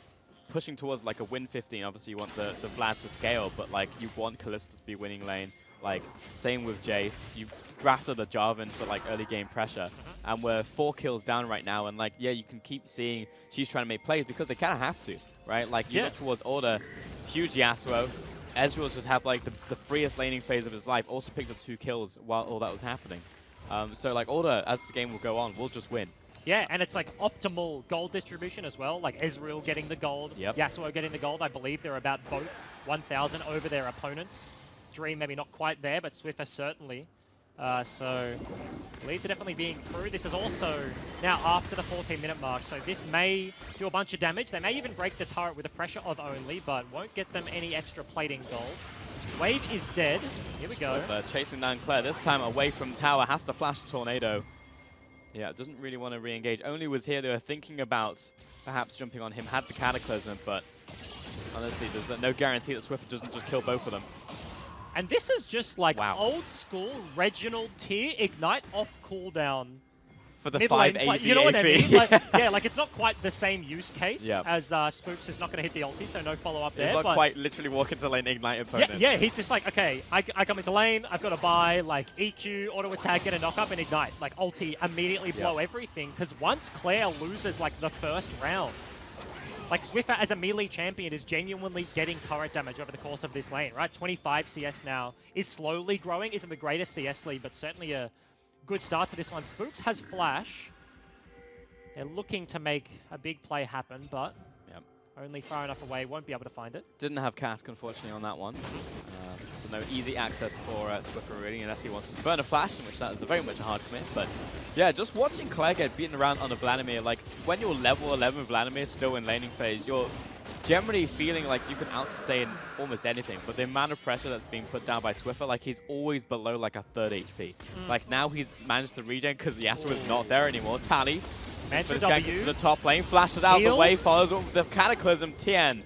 pushing towards like a win 15. Obviously you want the Vlad to scale, but like you want Kalista to be winning lane. Like same with Jace. You've drafted a Jarvan for like early game pressure, and we're 4 kills down right now. And like, yeah, you can keep seeing she's trying to make plays because they kind of have to, right? Like you look towards Order, huge Yasuo. Ezreal's just had like the freest laning phase of his life. Also picked up 2 kills while all that was happening. So like Order, as the game will go on, will just win. Yeah, and it's like optimal gold distribution as well. Like Ezreal getting the gold, Yasuo getting the gold. I believe they're about both 1,000 over their opponents. Dream maybe not quite there, but Swiffer certainly. So leads are definitely being through. This is also now after the 14-minute mark, so this may do a bunch of damage. They may even break the turret with the pressure of only, but won't get them any extra plating gold. Wave is dead. Here we go. Swiffer chasing down Claire, this time away from tower, has to flash a tornado. Yeah, doesn't really want to re-engage. Only was here, they were thinking about perhaps jumping on him, had the Cataclysm, but honestly, there's no guarantee that Swiffer doesn't just kill both of them. And this is just like old school Reginald tier Ignite off cooldown. For the mid 580 lane. You know what I mean? AP. Like, yeah, like it's not quite the same use case as Spooks is not going to hit the ulti, so no follow-up there. He's not quite literally walk into lane, Ignite opponent. Yeah, he's just like, okay, I come into lane, I've got to buy like EQ, auto attack, get a knock up, and Ignite. Like ulti, immediately blow everything. Because once Claire loses like the first round, like Swiffer as a melee champion is genuinely getting turret damage over the course of this lane, right? 25 CS now is slowly growing. Isn't the greatest CS lead, but certainly a good start to this one. Spooks has flash. They're looking to make a big play happen, but only far enough away, won't be able to find it. Didn't have cask, unfortunately, on that one. So no easy access for Swiffer really, unless he wants to burn a flash, in which that is very much a hard commit. But yeah, just watching Claire get beaten around on a Vladimir, like when you're level 11 Vladimir still in laning phase, you're generally feeling like you can out-sustain almost anything. But the amount of pressure that's being put down by Swiffer, like he's always below like a third HP. Like now he's managed to regen because Yasuo is not there anymore. Tally. But it's going to the top lane, flashes out the way, follows up with the Cataclysm. Tien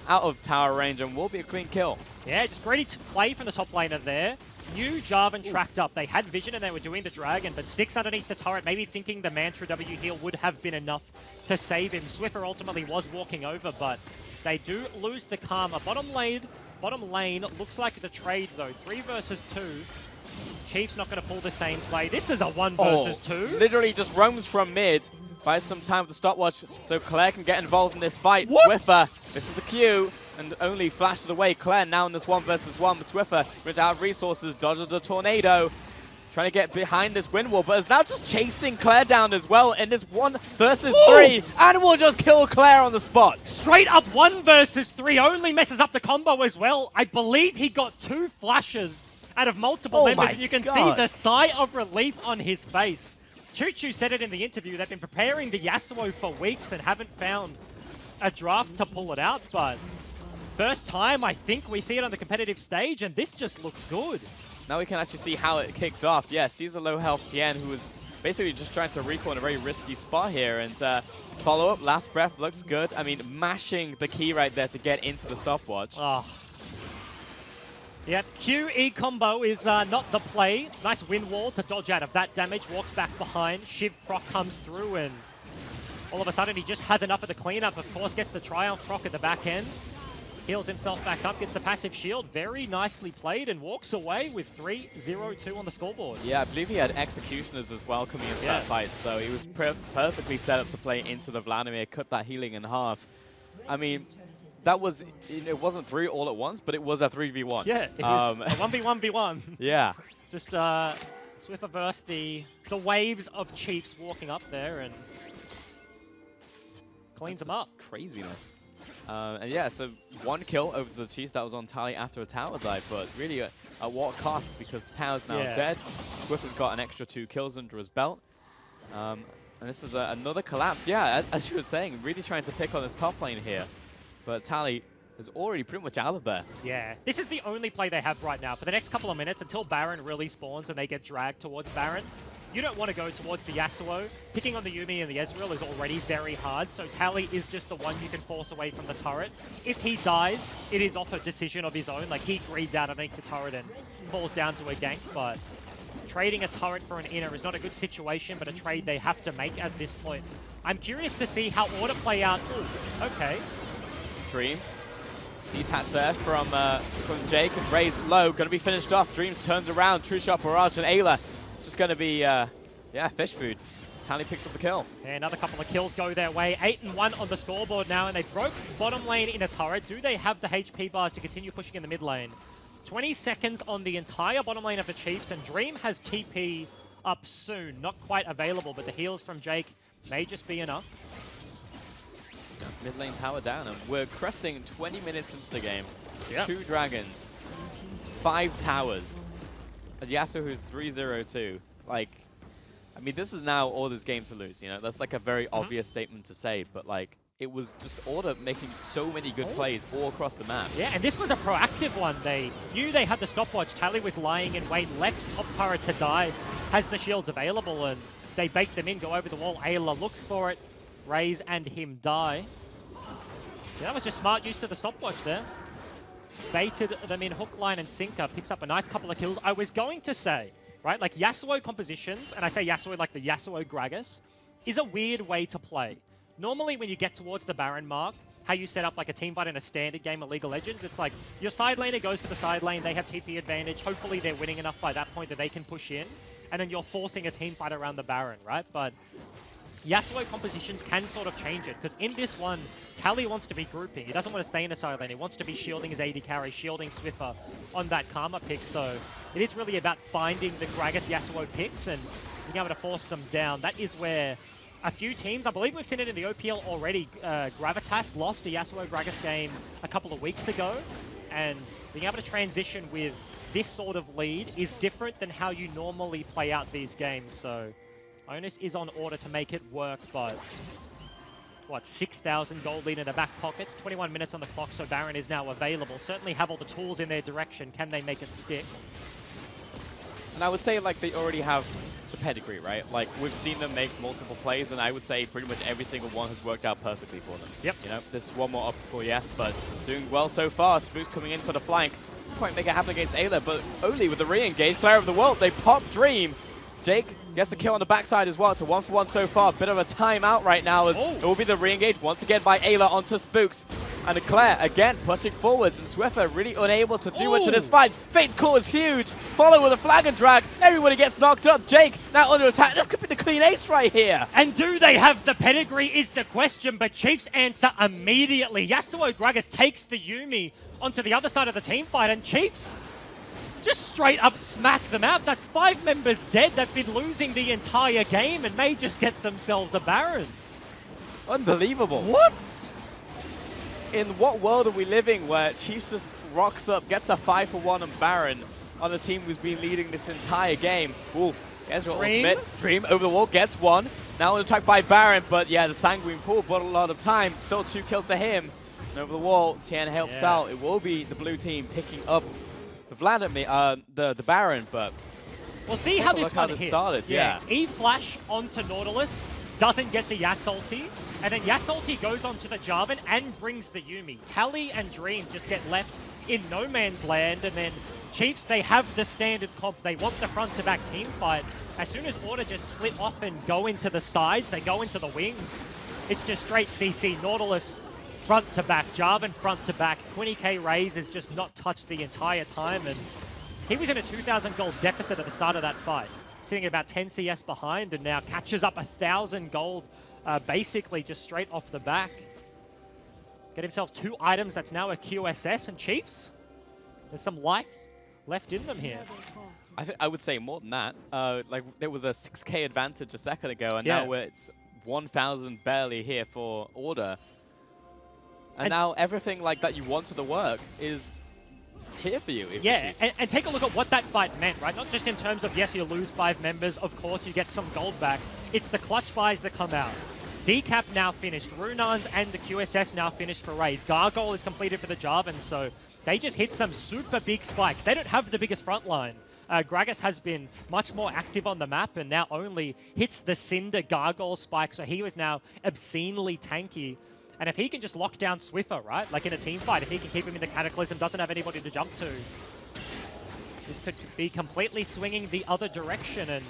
out of tower range and will be a clean kill. Yeah, just great play from the top laner there. Knew Jarvan tracked up. They had vision and they were doing the dragon, but sticks underneath the turret, maybe thinking the Mantra W heal would have been enough to save him. Swiffer ultimately was walking over, but they do lose the Karma. Bottom lane looks like the trade though. 3 versus 2. Chief's not going to pull the same play. This is a 1 versus 2. Literally just roams from mid. Buys some time with the stopwatch so Claire can get involved in this fight. What? Swiffer, this is the Q, and only flashes away. Claire now in this 1 versus 1, but Swiffer runs out of resources, dodges the tornado. Trying to get behind this wind wall, but is now just chasing Claire down as well in this 1 versus 3, and will just kill Claire on the spot. Straight up 1 versus 3, only messes up the combo as well. I believe he got 2 flashes out of multiple members, and you can see the sigh of relief on his face. Choo Choo said it in the interview, they've been preparing the Yasuo for weeks and haven't found a draft to pull it out, but first time I think we see it on the competitive stage, and this just looks good. Now we can actually see how it kicked off. Yes, he's a low health Tien who was basically just trying to recall in a very risky spot here, and follow up, last breath looks good. I mean, mashing the key right there to get into the stopwatch. Oh. Yep, QE combo is not the play. Nice wind wall to dodge out of that damage. Walks back behind. Shiv proc comes through, and all of a sudden he just has enough of the cleanup. Of course, gets the Triumph proc at the back end. Heals himself back up, gets the passive shield. Very nicely played, and walks away with 3-0-2 on the scoreboard. Yeah, I believe he had Executioners as well coming into that fight, so he was perfectly set up to play into the Vladimir, cut that healing in half. I mean, that was, it wasn't 3 all at once, but it was a 3v1. Yeah, it was a 1v1v1. Yeah. Just Swiffer versus the waves of Chiefs walking up there and cleans them up. Craziness. And yeah, so 1 kill over the Chiefs. That was on Tally after a tower dive, but really at what cost, because the tower's now dead. Swiffer's got an extra 2 kills under his belt. And this is another collapse. Yeah, as you were saying, really trying to pick on this top lane here. But Tally is already pretty much out of there. Yeah, this is the only play they have right now. For the next couple of minutes, until Baron really spawns and they get dragged towards Baron, you don't want to go towards the Yasuo. Picking on the Yuumi and the Ezreal is already very hard, so Tally is just the one you can force away from the turret. If he dies, it is off a decision of his own. Like, he greases out underneath the turret and falls down to a gank, but trading a turret for an inner is not a good situation, but a trade they have to make at this point. I'm curious to see how Order play out. Ooh, okay. Dream. Detached there from Jake, and Ray's low, going to be finished off. Dreams turns around, True Shot, Barrage, and Ayla. Just going to be, yeah, fish food. Tally picks up the kill. Yeah, another couple of kills go their way. 8-1 on the scoreboard now, and they broke bottom lane in a turret. Do they have the HP bars to continue pushing in the mid lane? 20 seconds on the entire bottom lane of the Chiefs, and Dream has TP up soon. Not quite available, but the heals from Jake may just be enough. Mid lane tower down, and we're cresting 20 minutes into the game. Yeah. 2 dragons, 5 towers, and Yasuo who's 3-0-2. Like, I mean, this is now Order's game to lose, you know? That's like a very obvious statement to say, but like, it was just Order making so many good plays all across the map. Yeah, and this was a proactive one. They knew they had the stopwatch. Tally was lying in wait, left top turret to die, has the shields available, and they bait them in, go over the wall. Ayla looks for it, Raze and him die. Yeah, that was just smart use of the stopwatch there. Baited them in hook, line, and sinker, picks up a nice couple of kills. I was going to say, right, like Yasuo compositions, and I say Yasuo like the Yasuo Gragas, is a weird way to play. Normally, when you get towards the Baron mark, how you set up like a team fight in a standard game of League of Legends, it's like your side laner goes to the side lane, they have TP advantage, hopefully they're winning enough by that point that they can push in, and then you're forcing a team fight around the Baron, right? But Yasuo compositions can sort of change it, because in this one, Tally wants to be grouping. He doesn't want to stay in the side lane. He wants to be shielding his AD carry, shielding Swiffer on that Karma pick, so it is really about finding the Gragas Yasuo picks and being able to force them down. That is where a few teams, I believe we've seen it in the OPL already, Gravitas lost a Yasuo Gragas game a couple of weeks ago, and being able to transition with this sort of lead is different than how you normally play out these games, so onus is on Order to make it work, but what, 6,000 gold lead in the back pockets, 21 minutes on the clock, so Baron is now available. Certainly have all the tools in their direction. Can they make it stick? And I would say, like, they already have the pedigree, right? Like, we've seen them make multiple plays, and I would say pretty much every single one has worked out perfectly for them. Yep. You know, there's one more obstacle, yes, but doing well so far. Spooks coming in for the flank. Quite make it happen against Ayla, but only with the re-engage. Player of the world, they pop Dream. Jake gets the kill on the backside as well. It's a 1-for-1 so far. Bit of a timeout right now as it will be the re-engage once again by Ayla onto Spooks. And Claire again pushing forwards, and Swiffer really unable to do much in this fight. Fate's call is huge. Follow with a flag and drag. Everybody gets knocked up. Jake now under attack. This could be the clean ace right here. And do they have the pedigree is the question, but Chiefs answer immediately. Yasuo Gragas takes the Yuumi onto the other side of the team fight, and Chiefs just straight up smack them out. That's 5 members dead. They've been losing the entire game and may just get themselves a Baron. Unbelievable. What? In what world are we living where Chiefs just rocks up, gets a 5-for-1 on Baron on the team who's been leading this entire game? Oof. Ezra ultimate. Dream over the wall, gets one. Now on attack by Baron, but yeah, the Sanguine Pool bought a lot of time. Still 2 kills to him. And over the wall, Tien helps out. It will be the blue team picking up the Vladimir, the Baron, but we'll see how this one hits. Started. Yeah. E-Flash onto Nautilus, doesn't get the Yas ulti, and then Yas ulti goes onto the Jarvan and brings the Yuumi. Tally and Dream just get left in no man's land, and then Chiefs, they have the standard comp. They want the front-to-back team fight. As soon as Order just split off and go into the sides, they go into the wings. It's just straight CC. Nautilus front to back, Jarvan front to back. 20k Raze has just not touched the entire time, and he was in a 2,000 gold deficit at the start of that fight, sitting at about 10 CS behind, and now catches up 1,000 gold basically just straight off the back. Get himself 2 items, that's now a QSS, and Chiefs, there's some life left in them here. I would say more than that. Like, there was a 6k advantage a second ago, and now it's 1,000 barely here for Order. And now everything like that you wanted to work is here for you. And take a look at what that fight meant, right? Not just in terms of, yes, you lose 5 members, of course you get some gold back. It's the clutch buys that come out. Decap now finished, Runans and the QSS now finished for Raze. Gargoyle is completed for the Jarvan, so they just hit some super big spikes. They don't have the biggest front line. Gragas has been much more active on the map and now only hits the Cinder Gargoyle spike, so he was now obscenely tanky. And if he can just lock down Swiffer, right? Like in a team fight, if he can keep him in the Cataclysm, doesn't have anybody to jump to, this could be completely swinging the other direction. And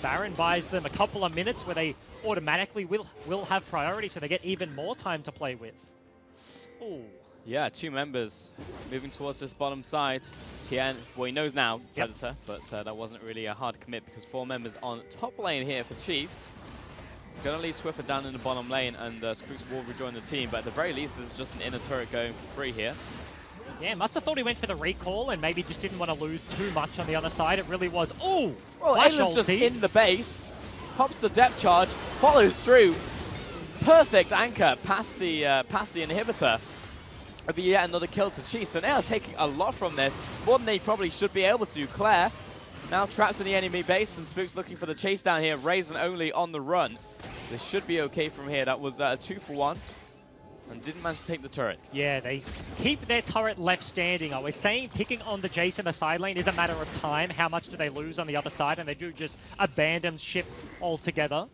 Baron buys them a couple of minutes where they automatically will have priority, so they get even more time to play with. Ooh. Yeah, 2 members moving towards this bottom side. Tien, well, he knows now, Predator, but that wasn't really a hard commit because 4 members on top lane here for Chiefs. Gonna leave Swiffer down in the bottom lane, and Spooks will rejoin the team, but at the very least, there's just an inner turret going for free here. Yeah, must have thought he went for the recall and maybe just didn't want to lose too much on the other side. It really was, ooh! Well, Flash Ayla's just ulti. in the base, pops the depth charge, follows through. Perfect anchor past the inhibitor. It'll be yet another kill to Chiefs. So they are taking a lot from this, more than they probably should be able to. Claire now trapped in the enemy base, and Spook's looking for the chase down here. Raisin only on the run. This should be okay from here. That was a 2-for-1. And didn't manage to take the turret. Yeah, they keep their turret left standing. I was saying picking on the Jace in the side lane is a matter of time. How much do they lose on the other side? And they do just abandon ship altogether.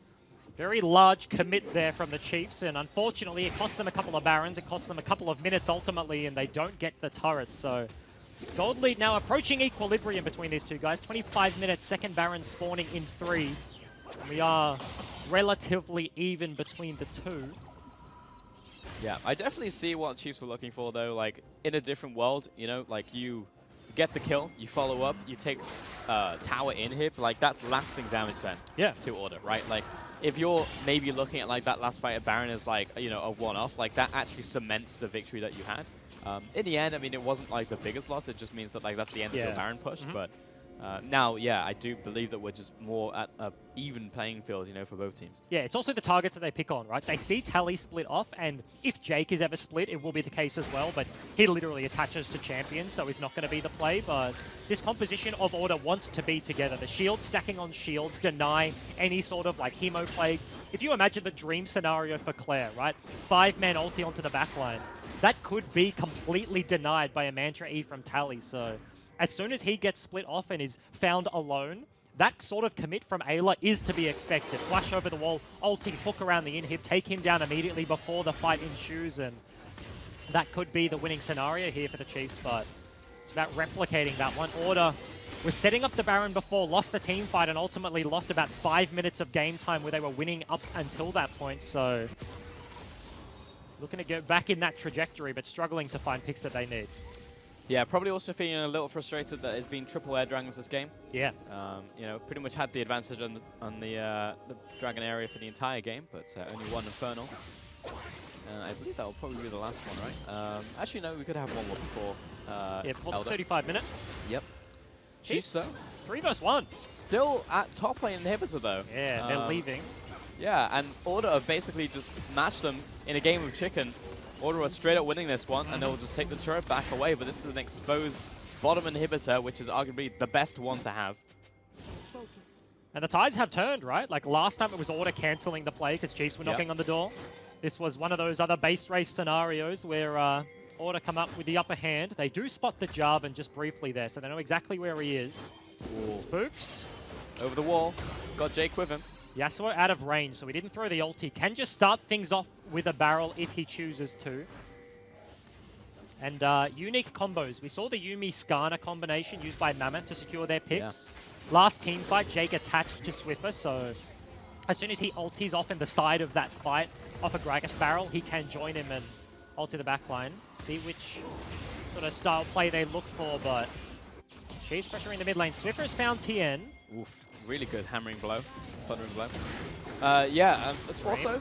Very large commit there from the Chiefs. And unfortunately, it cost them a couple of Barons. It cost them a couple of minutes ultimately, and they don't get the turrets. So gold lead now approaching equilibrium between these two guys. 25 minutes, second Baron spawning in 3. And we are relatively even between the two. Yeah, I definitely see what Chiefs were looking for, though. Like, in a different world, you know, like, you get the kill, you follow up, you take tower inhib, like, that's lasting damage then. Yeah. To Order, right? Like, if you're maybe looking at, like, that last fight at Baron as, like, you know, a one-off, like, that actually cements the victory that you had. In the end, I mean, it wasn't, like, the biggest loss. It just means that, like, that's the end of the Baron push, but... now, yeah, I do believe that we're just more at an even playing field, you know, for both teams. Yeah, it's also the targets that they pick on, right? They see Tally split off, and if Jake is ever split, it will be the case as well, but he literally attaches to champions, so he's not going to be the play, but this composition of Order wants to be together. The shields stacking on shields deny any sort of, like, Hemo Plague. If you imagine the dream scenario for Claire, right? 5-man ulti onto the backline. That could be completely denied by a Mantra E from Tally, so... As soon as he gets split off and is found alone, that sort of commit from Ayla is to be expected. Flash over the wall, ulti, hook around the inhib, take him down immediately before the fight ensues, and that could be the winning scenario here for the Chiefs, but it's about replicating that one. Order was setting up the Baron before, lost the team fight, and ultimately lost about 5 minutes of game time where they were winning up until that point, so looking to go back in that trajectory, but struggling to find picks that they need. Yeah, probably also feeling a little frustrated that it's been triple air dragons this game. Yeah. You know, pretty much had the advantage on the dragon area for the entire game, but only one Infernal. I believe that will probably be the last one, right? Actually, no, we could have one more before Yeah, before the Elder. 35 minute. Yep. Chiefs, though. 3 versus 1. Still at top lane inhibitor, though. Yeah, they're leaving. Yeah, and Order have basically just matched them in a game of chicken. Order are straight up winning this one, and they'll just take the turret back away, but this is an exposed bottom inhibitor, which is arguably the best one to have. And the tides have turned, right? Like last time it was Order cancelling the play because Chiefs were knocking on the door. This was one of those other base race scenarios where Order come up with the upper hand. They do spot the Jarvan just briefly there, so they know exactly where he is. Ooh. Spooks. Over the wall. Got Jake with him. Yasuo out of range, so he didn't throw the ulti. Can just start things off with a barrel if he chooses to. And unique combos. We saw the Yuumi-Skarner combination used by Mammoth to secure their picks. Yeah. Last team fight, Jake attached to Swiffer, so as soon as he ultis off in the side of that fight, off a Gragas barrel, he can join him and ulti the backline. See which sort of style play they look for, but Chiefs pressuring the mid lane. Swiffer has found TN. Oof, really good hammering blow, thundering blow. It's also,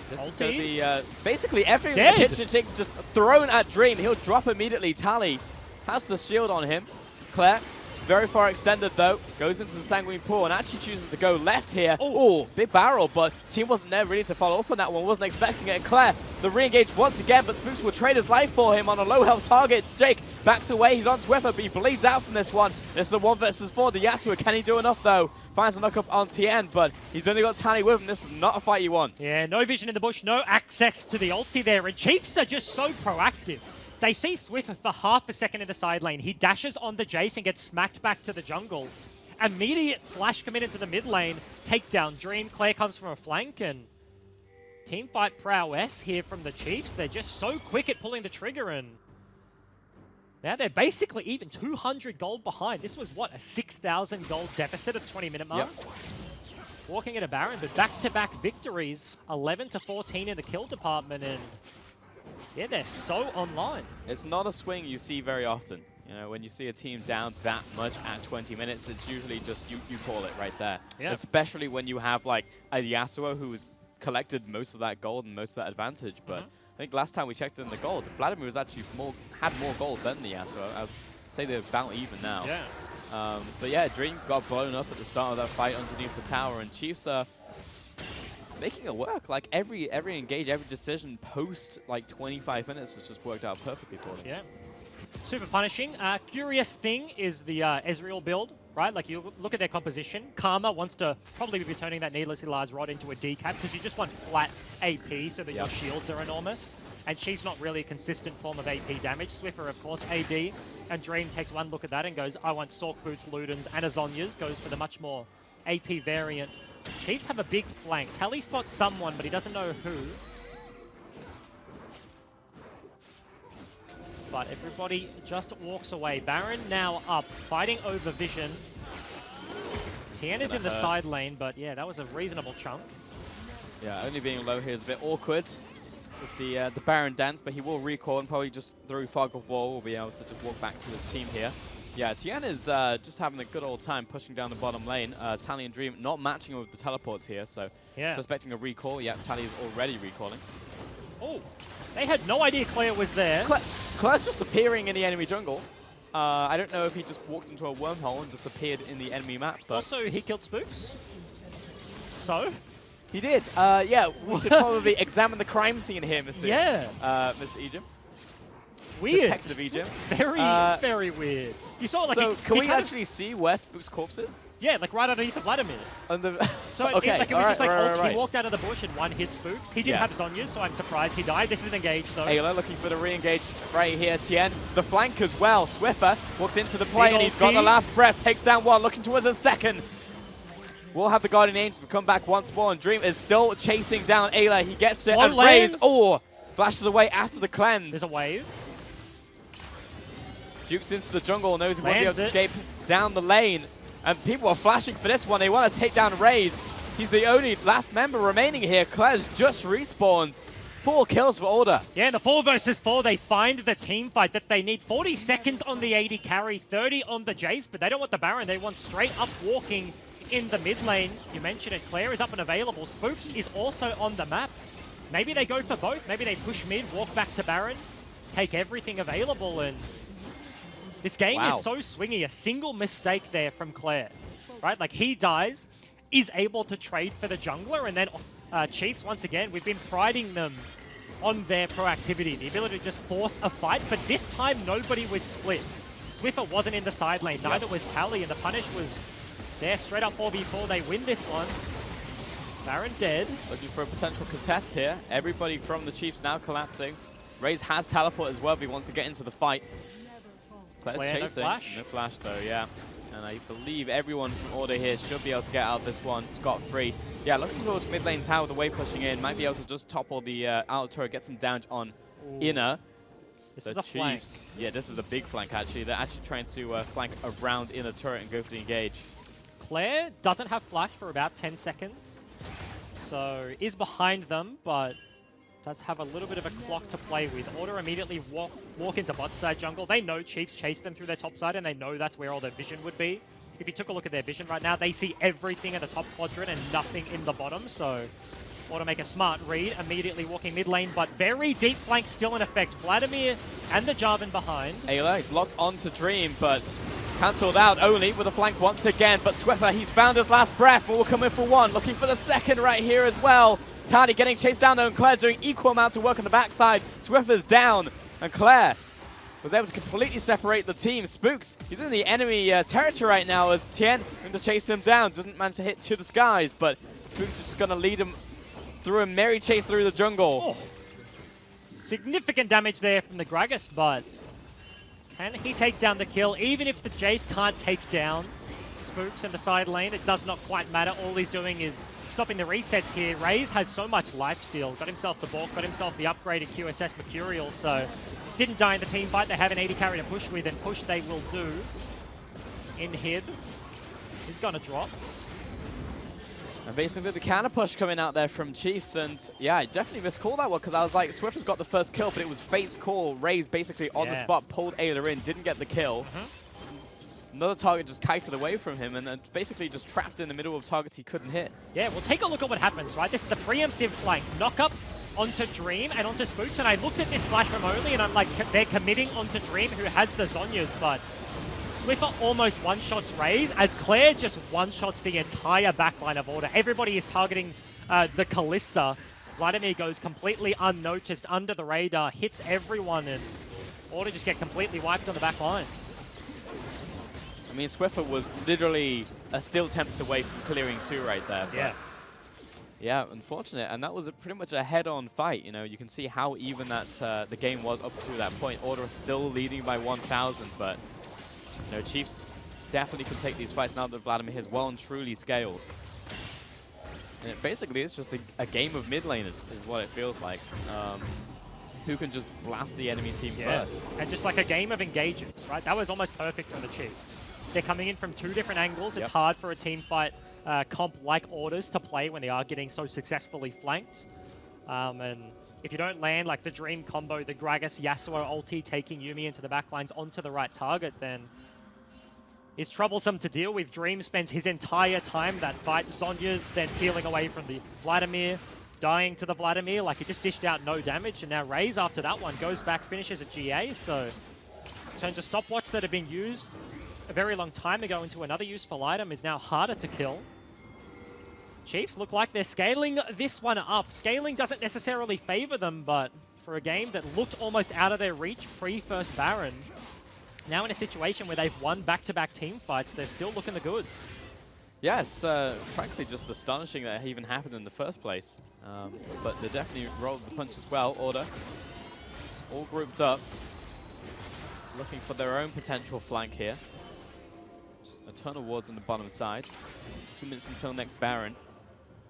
this is going to be basically everything in the kitchen sink just thrown at Dream. He'll drop immediately. Tally has the shield on him. Claire, very far extended though, goes into the Sanguine Pool and actually chooses to go left here. Oh, big barrel, but team wasn't there really to follow up on that one, wasn't expecting it. Claire, the re-engage once again, but Spooks will trade his life for him on a low health target. Jake backs away, he's on Twiffer, but he bleeds out from this one. This is a 1 versus 4. The Yasuo, can he do enough though? Finds a knock-up on TN, but he's only got Tally with him. This is not a fight he wants. Yeah, no vision in the bush, no access to the ulti there, and Chiefs are just so proactive. They see Swiffer for half a second in the side lane. He dashes on the Jace and gets smacked back to the jungle. Immediate flash commit into the mid lane, take down Dream. Claire comes from a flank, and teamfight prowess here from the Chiefs. They're just so quick at pulling the trigger, and now they're basically even 200 gold behind. This was, what, a 6,000 gold deficit at the 20-minute mark? Yep. Walking at a Baron, but back-to-back victories, 11-14 in the kill department, and yeah, they're so online. It's not a swing you see very often. You know, when you see a team down that much at 20 minutes, it's usually just, you call it right there. Yeah. Especially when you have, like, a Yasuo who's collected most of that gold and most of that advantage, but I think last time we checked in the gold, Vladimir was actually had more gold than the Yasuo. I'd say they're about even now. Yeah. But yeah, Dream got blown up at the start of that fight underneath the tower, and Chiefs are making it work. Like every engage, every decision post like 25 minutes has just worked out perfectly for them. Yeah. Super punishing. Curious thing is the Ezreal build, right? Like you look at their composition. Karma wants to probably be turning that needlessly large rod into a decap because you just want flat AP so that your shields are enormous. And she's not really a consistent form of AP damage. Swiffer, of course, AD. And Dream takes one look at that and goes, I want Sork Boots, Ludens, and Azonias. Goes for the much more AP variant. Chiefs have a big flank. Tally spots someone, but he doesn't know who. But everybody just walks away. Baron now up, fighting over Vision. Tien is in the side lane, but yeah, that was a reasonable chunk. Yeah, only being low here is a bit awkward with the Baron dance, but he will recall and probably just through Fog of War will be able to just walk back to his team here. Yeah, Tien is just having a good old time pushing down the bottom lane. Tally and Dream not matching with the teleports here, so suspecting a recall. Yeah, Tally is already recalling. Oh, they had no idea Claire was there. Claire's just appearing in the enemy jungle. I don't know if he just walked into a wormhole and just appeared in the enemy map. But Also, he killed Spooks. So? He did. Yeah, we should probably examine the crime scene here, Mr. Mr. Egypt. Weird. Detective Egypt. Very weird. You saw like so can we actually see where Spook's corpse is? Yeah, like right underneath the Vladimir. So okay, it was just like right. he walked out of the bush and one hit Spooks. He did have Zonyas, so I'm surprised he died. This is an engage though. Ayla looking for the re-engage right here. Tien, the flank as well. Swiffer walks into the play and he's got the last breath. Takes down one, looking towards a second. We'll have the Guardian Angel come back once more, and Dream is still chasing down Ayla. He gets it and Raze, flashes away after the cleanse. There's a wave. Dukes into the jungle, knows he won't be able to escape down the lane. And people are flashing for this one. They want to take down Raze. He's the only last member remaining here. Claire's just respawned. 4 kills for Order. Yeah, in the 4 versus 4, they find the team fight that they need. 40 seconds on the AD carry, 30 on the Jace, but they don't want the Baron. They want straight up walking in the mid lane. You mentioned it, Claire is up and available. Spooks is also on the map. Maybe they go for both. Maybe they push mid, walk back to Baron, take everything available, and this game is so swingy. A single mistake there from Claire, right? Like he dies, is able to trade for the jungler, and then Chiefs, once again, we've been priding them on their proactivity, the ability to just force a fight, but this time nobody was split. Swiffer wasn't in the side lane, neither was Tally, and the punish was there straight up 4v4. They win this one. Baron dead. Looking for a potential contest here. Everybody from the Chiefs now collapsing. Raze has teleport as well if he wants to get into the fight. Claire's chasing. No flash though, yeah. And I believe everyone from Order here should be able to get out of this one scot-free. Yeah, looking towards mid lane tower, the wave pushing in. Might be able to just topple the outer turret, get some damage on inner. This is a flank. Yeah, this is a big flank actually. They're actually trying to flank around inner turret and go for the engage. Claire doesn't have flash for about 10 seconds. So is behind them, but does have a little bit of a clock to play with. Order immediately walk into bot side jungle. They know Chiefs chase them through their top side, and they know that's where all their vision would be. If you took a look at their vision right now, they see everything in the top quadrant and nothing in the bottom, so Order make a smart read, immediately walking mid lane, but very deep flank still in effect. Vladimir and the Jarvan behind. Ayla is locked onto Dream, but cancelled out only with a flank once again. But Swiffer, he's found his last breath, and will come in for one. Looking for the second right here as well. Tiny getting chased down though, and Claire doing equal amount of work on the backside. Swiffer's down, and Claire was able to completely separate the team. Spooks, he's in the enemy territory right now as Tien going to chase him down. Doesn't manage to hit to the skies, but Spooks is just going to lead him through a merry chase through the jungle. Significant damage there from the Gragas, but can he take down the kill? Even if the Jace can't take down Spooks in the side lane, it does not quite matter. All he's doing is stopping the resets here. Raze has so much lifesteal. Got himself the Bork, got himself the upgraded QSS Mercurial, so didn't die in the team fight. They have an 80 carry to push with, and push they will do. In Hid is going to drop. And basically the counter push coming out there from Chiefs, and yeah, I definitely miscalled that one because I was like, Swiffer's got the first kill, but it was Fate's call. Raze basically on the spot, pulled Ayla in, didn't get the kill. Another target just kited away from him and basically just trapped in the middle of targets he couldn't hit. Yeah, well, take a look at what happens, right? This is the preemptive flank. Knock up onto Dream and onto Spooks, and I looked at this flash from Only, and I'm like, they're committing onto Dream, who has the Zhonyas, but Swiffer almost one-shots Raze, as Claire just one-shots the entire backline of Order. Everybody is targeting the Callista. Vladimir goes completely unnoticed, under the radar, hits everyone, and Order just get completely wiped on the back lines. I mean, Swiffer was literally a still tempest away from clearing 2 right there. Yeah. Yeah, unfortunate, and that was pretty much a head-on fight. You know, you can see how even that the game was up to that point. Order still leading by 1,000, but you know, Chiefs definitely can take these fights now that Vladimir has well and truly scaled. And it basically is just a game of mid laners, is what it feels like. Who can just blast the enemy team first? And just like a game of engages, right? That was almost perfect for the Chiefs. They're coming in from 2 different angles. It's hard for a team fight comp like Orders to play when they are getting so successfully flanked. And if you don't land like the Dream combo, the Gragas Yasuo ulti taking Yuumi into the backlines onto the right target, then it's troublesome to deal with. Dream spends his entire time that fight. Zhonya's then peeling away from the Vladimir, dying to the Vladimir, like he just dished out no damage. And now Raze after that one goes back, finishes a GA. So in terms of stopwatch that have been used a very long time ago into another useful item is now harder to kill. Chiefs look like they're scaling this one up. Scaling doesn't necessarily favor them, but for a game that looked almost out of their reach pre-first Baron, now in a situation where they've won back-to-back team fights, they're still looking the goods. Yeah, it's frankly just astonishing that it even happened in the first place. But they definitely rolled the punch as well. Order all grouped up, looking for their own potential flank here. Just a ton of wards on the bottom side. 2 minutes until next Baron.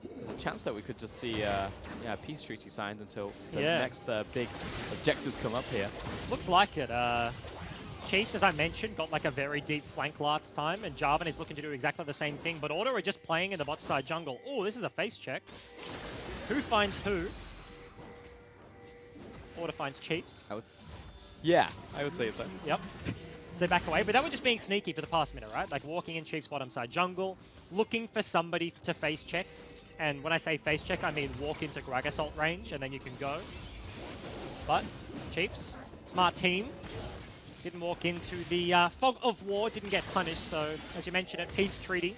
There's a chance that we could just see peace treaty signed until the next big objectives come up here. Looks like it. Chiefs, as I mentioned, got like a very deep flank last time, and Jarvan is looking to do exactly the same thing, but Order are just playing in the bot side jungle. Oh, this is a face check. Who finds who? Order finds Chiefs. I would say so. Yep. So back away, but that was just being sneaky for the past minute, right? Like walking in Chiefs bottom side jungle, looking for somebody to face check. And when I say face check, I mean walk into Gragas ult range, and then you can go. But Chiefs, smart team, didn't walk into the fog of war, didn't get punished. So as you mentioned, at peace treaty,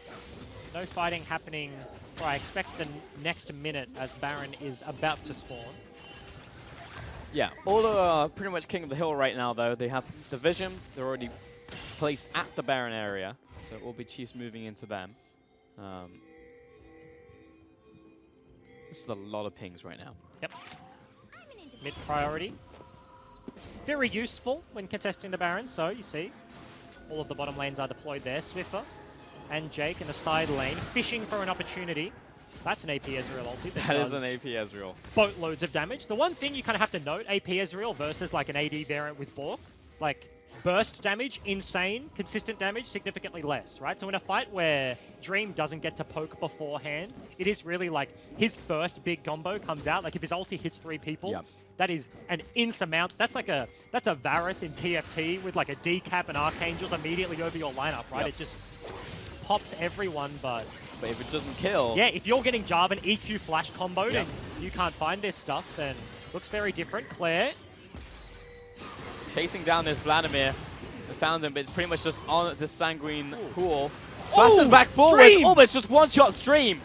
no fighting happening for I expect the next minute as Baron is about to spawn. Yeah, Order are pretty much king of the hill right now, though. They have the vision. They're already placed at the Baron area, so it will be Chiefs moving into them. This is a lot of pings right now. Yep. Mid priority. Very useful when contesting the Baron, so you see all of the bottom lanes are deployed there. Swiffer and Jake in the side lane, fishing for an opportunity. That's an AP Ezreal ulti. That is an AP Ezreal. Boatloads of damage. The one thing you kind of have to note, AP Ezreal versus like an AD variant with Bork, like burst damage, insane. Consistent damage, significantly less, right? So in a fight where Dream doesn't get to poke beforehand, it is really like his first big combo comes out. Like if his ulti hits 3 people, that is an insurmountable. That's a Varus in TFT with like a decap and Archangels immediately over your lineup, right? It just pops everyone, but if it doesn't kill... Yeah, if you're getting Jarvan EQ flash comboed and you can't find this stuff, then looks very different. Claire chasing down this Vladimir. They found him, but it's pretty much just on the Sanguine pool. Flashes back forward. Almost just one-shot Stream.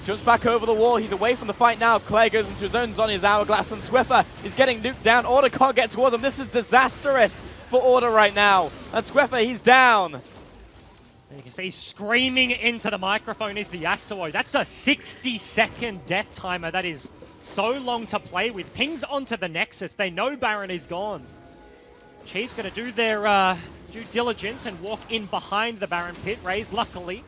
Jumps back over the wall. He's away from the fight now. Claire goes into his own Zhonya's Hourglass, and Swiffer is getting nuked down. Order can't get towards him. This is disastrous for Order right now. And Swiffer, he's down. And you can see screaming into the microphone is the Yasuo. That's a 60-second death timer. That is so long to play with. Pings onto the Nexus. They know Baron is gone. Chiefs going to do their due diligence and walk in behind the Baron pit. Raze, luckily,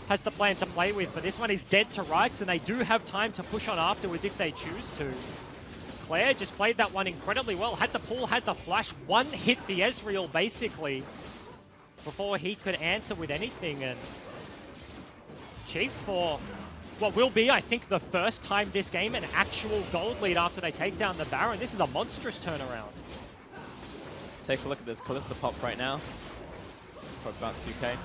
has the plan to play with, but this one is dead to rights, and they do have time to push on afterwards if they choose to. Claire just played that one incredibly well. Had the pull, had the flash. One hit the Ezreal, basically, before he could answer with anything. And Chiefs for what will be, I think, the first time this game an actual gold lead after they take down the Baron. This is a monstrous turnaround. Let's take a look at this Callista pop right now. For about 2k.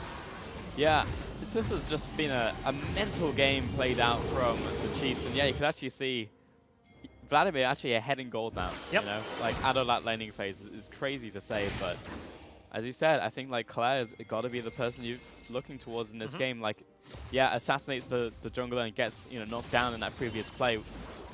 Yeah, this has just been a mental game played out from the Chiefs. And yeah, you can actually see Vladimir actually ahead in gold now. Yep. You know, like out of that laning phase is crazy to say, but as you said, I think like Claire's got to be the person you're looking towards in this game. Like, yeah, assassinates the jungler and gets knocked down in that previous play,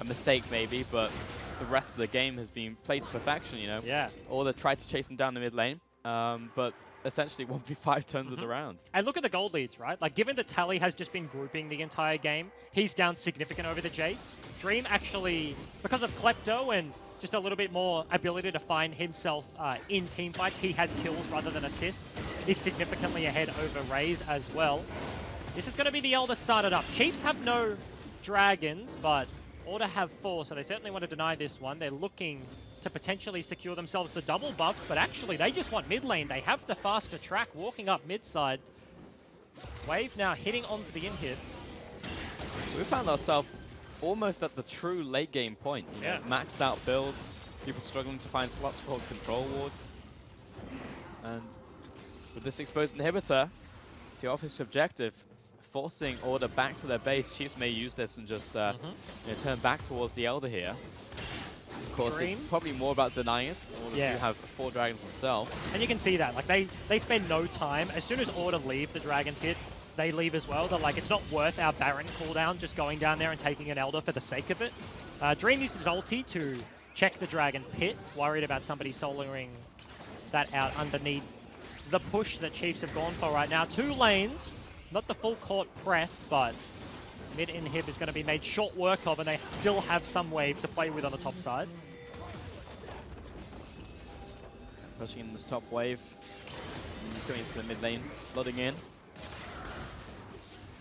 a mistake maybe, but the rest of the game has been played to perfection. Yeah. Order tried to chase him down the mid lane, but essentially 1v5 turns it around. And look at the gold leads, right? Like, given that Tally has just been grouping the entire game, he's down significant over the Jace. Dream actually, because of Klepto and just a little bit more ability to find himself in team fights, he has kills rather than assists, is significantly ahead over Raze as well. This is going to be the Elder started up. Chiefs have no dragons, but Order have 4, so they certainly want to deny this one. They're looking to potentially secure themselves the double buffs, but actually they just want mid lane. They have the faster track walking up mid side. Wave now hitting onto the in-hit. We found ourselves almost at the true late game point. Maxed out builds, people struggling to find slots for control wards. And with this exposed inhibitor, the office objective, forcing Order back to their base. Chiefs may use this and just turn back towards the Elder here. Of course, Green. it's probably more about denying it. Order do have 4 dragons themselves. And you can see that. Like, they spend no time. As soon as Order leave the Dragon Pit, they leave as well. They're like, it's not worth our Baron cooldown just going down there and taking an Elder for the sake of it. Dream used his ulti to check the Dragon Pit, worried about somebody soloing that out underneath the push that Chiefs have gone for right now. 2 lanes, not the full court press, but mid inhib is going to be made short work of, and they still have some wave to play with on the top side. Pushing in this top wave. Just going into the mid lane, flooding in.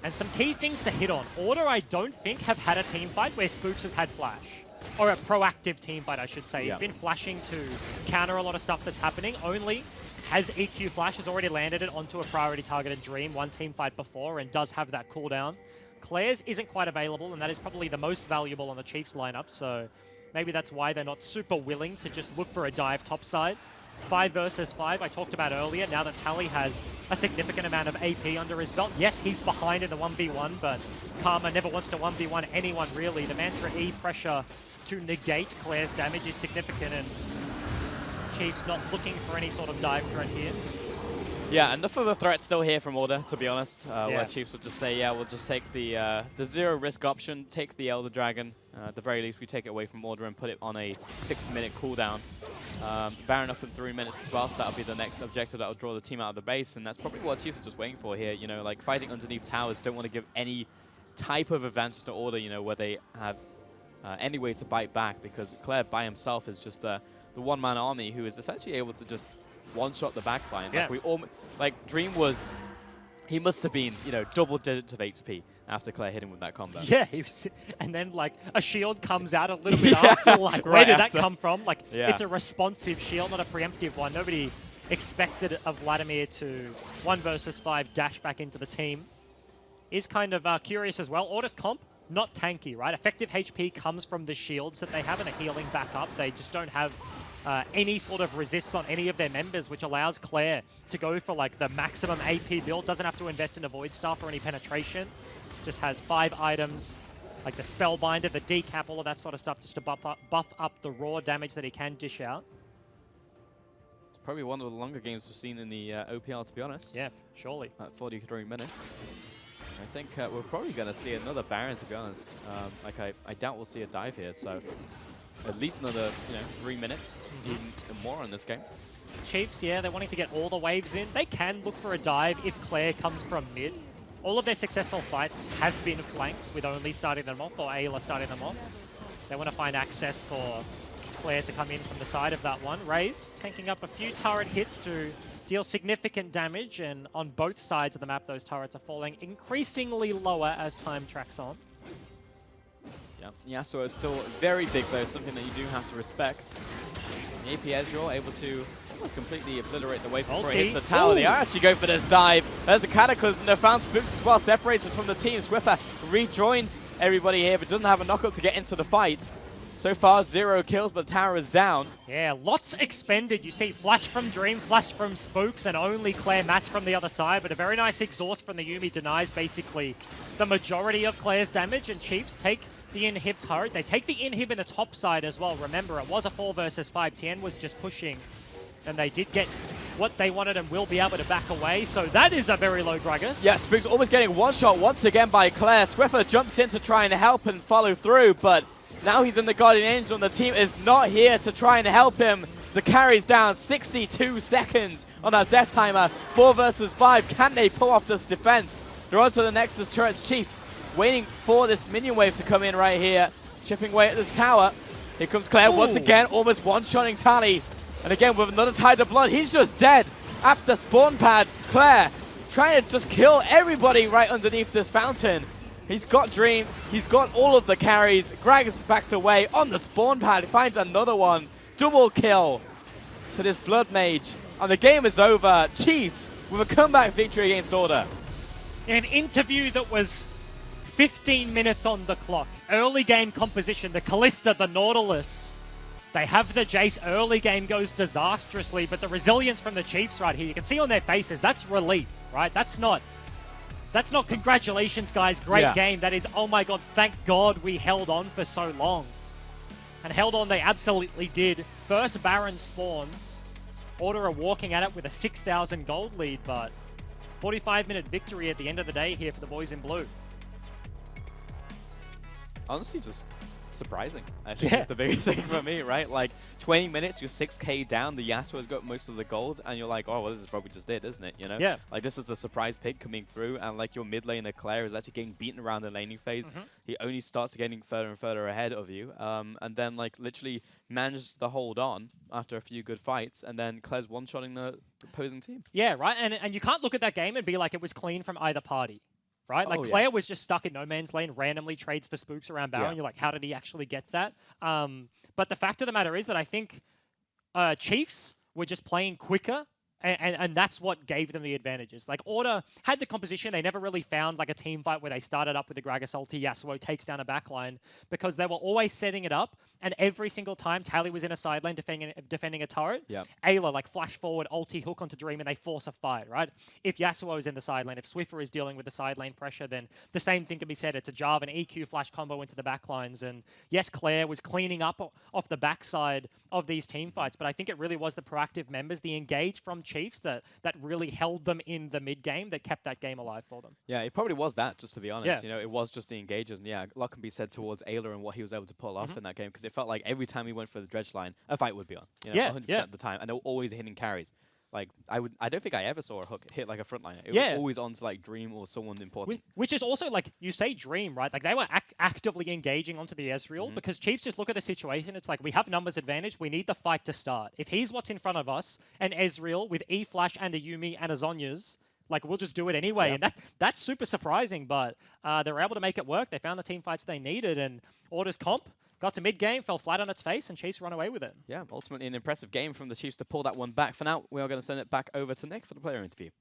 And some key things to hit on. Order, I don't think, have had a team fight where Spooks has had flash. Or a proactive team fight, I should say. He's been flashing to counter a lot of stuff that's happening. Only has EQ Flash, has already landed it onto a priority targeted Dream, one team fight before, and does have that cooldown. Claire's isn't quite available, and that is probably the most valuable on the Chiefs lineup, so maybe that's why they're not super willing to just look for a dive topside. 5 versus 5, I talked about earlier. Now that Tally has a significant amount of AP under his belt. Yes, he's behind in the 1v1, but Karma never wants to 1v1 anyone, really. The Mantra E pressure to negate Claire's damage is significant, and Chiefs not looking for any sort of dive threat here. Yeah, enough of a threat still here from Order, to be honest. Where Chiefs would just say, yeah, we'll just take the zero risk option, take the Elder Dragon. At the very least, we take it away from Order and put it on a 6-minute cooldown. Baron up in 3 minutes as well, so that'll be the next objective that'll draw the team out of the base, and that's probably what Chiefs are just waiting for here. Like fighting underneath towers, don't want to give any type of advantage to Order, where they have any way to bite back, because Claire by himself is just the one-man army who is essentially able to just one-shot the backline. Yeah. Like Dream was, he must have been, double digits of HP after Claire hit him with that combo. Yeah, and then like a shield comes out a little bit after, like where did that come from? Like it's a responsive shield, not a preemptive one. Nobody expected of Vladimir to 1 versus 5 dash back into the team. Is kind of curious as well. Order's comp, not tanky, right? Effective HP comes from the shields that they have and a healing backup. They just don't have any sort of resists on any of their members, which allows Claire to go for like the maximum AP build. Doesn't have to invest in a Void Staff or any penetration. Just has 5 items, like the Spellbinder, the Decap, all of that sort of stuff, just to buff up the raw damage that he can dish out. It's probably one of the longer games we've seen in the OPL, to be honest. Yeah, surely. At 43 minutes. I think we're probably going to see another Baron, to be honest. I doubt we'll see a dive here, so at least another 3 minutes, even more on this game. Chiefs, yeah, they're wanting to get all the waves in. They can look for a dive if Claire comes from mid. All of their successful fights have been flanks, with only starting them off, or Ayla starting them off. They want to find access for Claire to come in from the side of that one. Raze tanking up a few turret hits to deal significant damage, and on both sides of the map, those turrets are falling increasingly lower as time tracks on. Yeah, so it's still very big though, something that you do have to respect. AP Ezreal able to almost completely obliterate the wave before it hits the tower. They are actually going for this dive. There's a Cataclysm, they found Spooks as well, separated from the team. Swiffer rejoins everybody here, but doesn't have enough to get into the fight. So far, 0 kills, but the tower is down. Yeah, lots expended. You see flash from Dream, flash from Spooks, and only Claire match from the other side, but a very nice exhaust from the Yuumi denies basically the majority of Claire's damage, and Chiefs take the inhib turret. They take the inhib in the top side as well. Remember, it was a 4 versus 5. Tien was just pushing, and they did get what they wanted and will be able to back away. So that is a very low Gragas. Yeah, Spook's almost getting one shot once again by Claire. Swiffer jumps in to try and help and follow through, but now he's in the Guardian Angel and the team is not here to try and help him. The carry's down 62 seconds on our death timer. 4 versus 5. Can they pull off this defense? They're on to the Nexus turrets. Chief waiting for this minion wave to come in right here. Chipping away at this tower. Here comes Claire once again, almost one-shotting Tally. And again, with another Tide of Blood, he's just dead at the spawn pad. Claire trying to just kill everybody right underneath this fountain. He's got Dream. He's got all of the carries. Gragas backs away on the spawn pad. He finds another one. Double kill to this Blood Mage. And the game is over. Chiefs with a comeback victory against Order. An interview that was 15 minutes on the clock. Early game composition, the Callista, the Nautilus. They have the Jace. Early game goes disastrously, but the resilience from the Chiefs right here, you can see on their faces, that's relief, right? That's not congratulations, guys, great game. That is, oh my god, thank god we held on for so long. And held on they absolutely did. First Baron spawns. Order are walking at it with a 6,000 gold lead, but 45-minute victory at the end of the day here for the boys in blue. Honestly, just surprising. I think that's the biggest thing for me, right? Like, 20 minutes, you're 6k down, the Yasuo's got most of the gold, and you're like, oh, well, this is probably just it, isn't it? You know? Yeah. Like, this is the surprise pick coming through, and like your mid laner, Claire, is actually getting beaten around the laning phase. He only starts getting further and further ahead of you, and then, like, literally manages to hold on after a few good fights, and then Claire's one-shotting the opposing team. Yeah, right? And you can't look at that game and be like it was clean from either party. Right? Like, Claire was just stuck in no man's lane, randomly trades for spooks around Baron. You're like, how did he actually get that? But the fact of the matter is that I think Chiefs were just playing quicker, and that's what gave them the advantages. Like, Order had the composition. They never really found, like, a team fight where they started up with the Gragas ulti, Yasuo takes down a backline, because they were always setting it up, and every single time Tally was in a side lane defending a turret, Ayla, like, flash forward, ulti, hook onto Dream, and they force a fight, right? If Yasuo is in the side lane, if Swiffer is dealing with the side lane pressure, then the same thing can be said. It's a Jarvan EQ flash combo into the backlines, and yes, Claire was cleaning up off the backside of these team fights, but I think it really was the proactive members, the engage from Chiefs that really held them in the mid game, that kept that game alive for them. Yeah, it probably was that, just to be honest. You know, it was just the engagers, and yeah, a lot can be said towards Ayla and what he was able to pull off in that game, because it felt like every time he went for the dredge line, a fight would be on. You know, 100% of the time, and they were always hitting carries. Like, I don't think I ever saw a hook hit like a frontliner. It was always on to like Dream or someone important. Which is also, like, you say Dream, right? Like, they were actively engaging onto the Ezreal, because Chiefs just look at the situation. It's like, we have numbers advantage. We need the fight to start. If he's what's in front of us, and Ezreal with E-Flash and a Yuumi and a Zhonya's, like, we'll just do it anyway. And that's super surprising, but they were able to make it work. They found the team fights they needed, and Order's comp got to mid-game, fell flat on its face, and Chiefs run away with it. Yeah, ultimately an impressive game from the Chiefs to pull that one back. For now, we are going to send it back over to Nick for the player interview.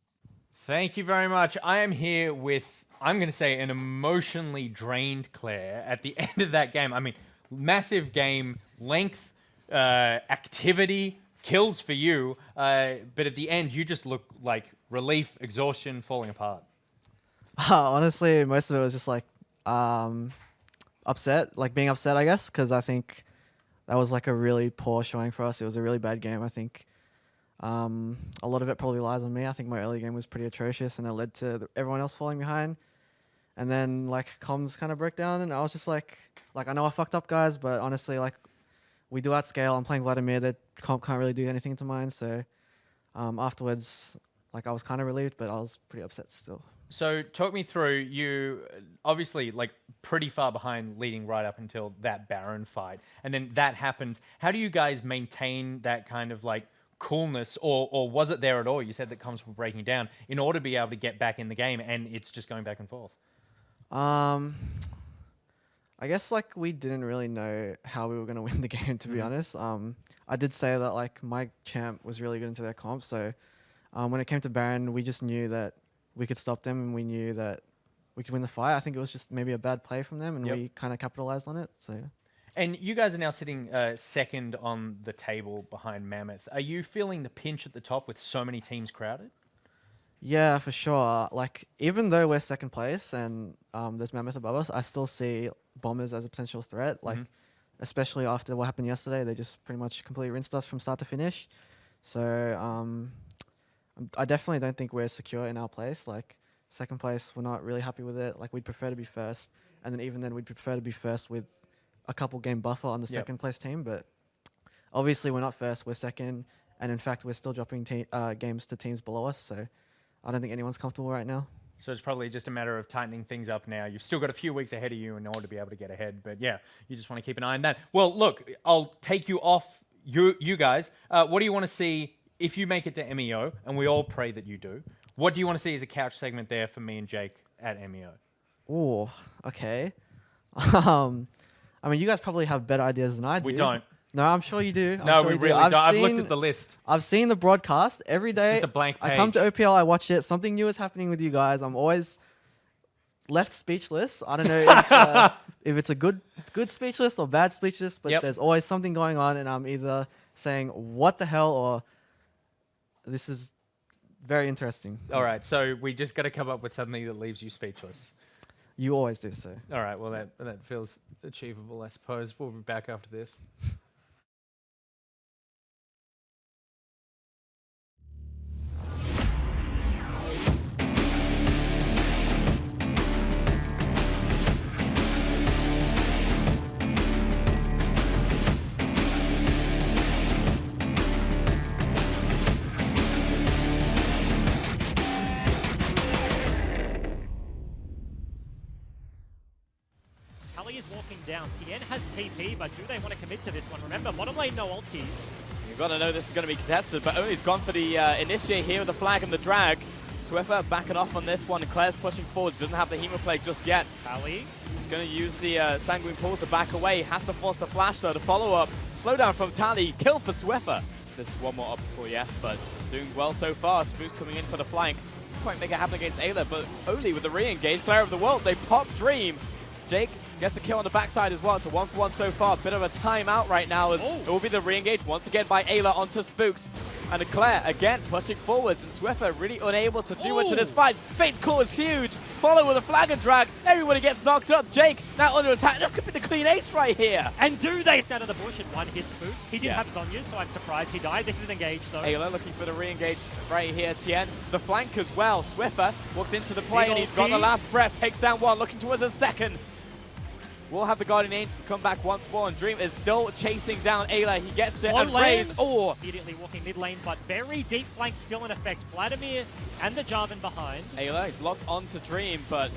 Thank you very much. I am here with, I'm going to say, an emotionally drained Claire at the end of that game. I mean, massive game, length, activity, kills for you, but at the end, you just look like relief, exhaustion, falling apart. Honestly, most of it was just like upset, like being upset, I guess, because I think that was like a really poor showing for us. It was a really bad game. I think a lot of it probably lies on me. I think my early game was pretty atrocious, and it led to everyone else falling behind. And then like comms kind of broke down, and I was just like I know I fucked up, guys, but honestly, like, we do outscale. I'm playing Vladimir. That comp can't really do anything to mine. So afterwards, like, I was kind of relieved, but I was pretty upset still. So talk me through, you obviously like pretty far behind leading right up until that Baron fight. And then that happens. How do you guys maintain that kind of like coolness, or was it there at all? You said that comms were breaking down in order to be able to get back in the game, and it's just going back and forth. I guess like we didn't really know how we were going to win the game, to be honest. I did say that like my champ was really good into their comp. So when it came to Baron, we just knew that we could stop them, and we knew that we could win the fight. I think it was just maybe a bad play from them, and we kind of capitalized on it. So, And you guys are now sitting second on the table behind Mammoth. Are you feeling the pinch at the top with so many teams crowded? Yeah, for sure. Like, even though we're second place and there's Mammoth above us, I still see Bombers as a potential threat. Like, especially after what happened yesterday, they just pretty much completely rinsed us from start to finish. So I definitely don't think we're secure in our place. Like, second place, we're not really happy with it. Like, we'd prefer to be first, and then even then, we'd prefer to be first with a couple game buffer on the second place team. But obviously, we're not first, we're second, and in fact, we're still dropping games to teams below us. So I don't think anyone's comfortable right now. So it's probably just a matter of tightening things up now. You've still got a few weeks ahead of you in order to be able to get ahead. But yeah, you just want to keep an eye on that. Well, look, I'll take you off you guys. What do you want to see if you make it to MEO? And we all pray that you do. What do you want to see as a couch segment there for me and Jake at MEO? Oh, okay. I mean, you guys probably have better ideas than I do. We don't. No, I'm sure you do. No, we really don't. I've looked at the list. I've seen the broadcast every day. It's just a blank page. I come to OPL, I watch it. Something new is happening with you guys. I'm always left speechless. I don't know if it's a good speechless or bad speechless, but there's always something going on, and I'm either saying, what the hell, or this is very interesting. All right, so we just got to come up with something that leaves you speechless. You always do so. All right, well, that feels achievable, I suppose. We'll be back after this. Is walking down. Tien has TP, but do they want to commit to this one? Remember, bottom lane, no ultis. You've got to know this is going to be contested, but Only's gone for the initiate here with the flag and the drag. Swiffer backing off on this one. Claire's pushing forward. Doesn't have the Hemoplague just yet. Tally. He's going to use the Sanguine Pool to back away. Has to force the flash, though, to follow up. Slowdown from Tally. Kill for Swiffer. This one more obstacle, yes, but doing well so far. Spook's coming in for the flank. Quite make it happen against Ayla, but Only with the re-engage. Claire of the World, they pop Dream. Jake gets a kill on the backside as well. It's a 1-for-1 so far. Bit of a timeout right now as it will be the re-engage once again by Ayla onto Spooks. And Claire again pushing forwards, and Swiffer really unable to do much in this fight. Fate's call is huge. Follow with a flag and drag. Everybody gets knocked up. Jake now under attack. This could be the clean ace right here. And do they get out of the bush and one hit Spooks? He did have Zonya, so I'm surprised he died. This is an engage though. Ayla looking for the re-engage right here. Tien, the flank as well. Swiffer walks into the play and he's got the last breath. Takes down one, looking towards a second. We'll have the Guardian Angel come back once more, and Dream is still chasing down Ayla. He gets it and Raze. Oh! Immediately walking mid lane, but very deep flank still in effect. Vladimir and the Jarvan behind. Ayla is locked onto Dream, but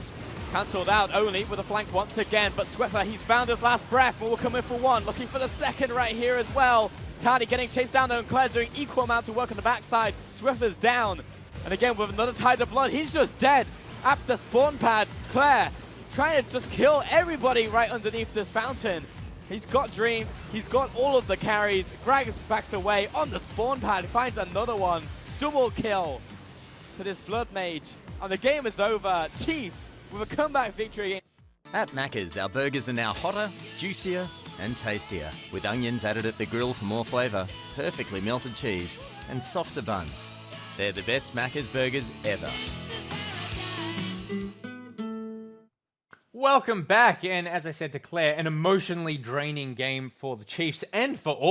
cancelled out Only with a flank once again. But Swiffer, he's found his last breath and will come in for one. Looking for the second right here as well. Tardy getting chased down though, and Claire doing equal amount of work on the backside. Swiffer's down. And again, with another Tide of Blood, he's just dead at the spawn pad. Claire trying to just kill everybody right underneath this fountain. He's got Dream, he's got all of the carries. Gragas backs away on the spawn pad, finds another one. Double kill to this Blood Mage. And the game is over. Chiefs with a comeback victory. At Macca's, our burgers are now hotter, juicier and tastier, with onions added at the grill for more flavour, perfectly melted cheese and softer buns. They're the best Macca's burgers ever. Welcome back, and as I said to Claire, an emotionally draining game for the Chiefs and for ORD.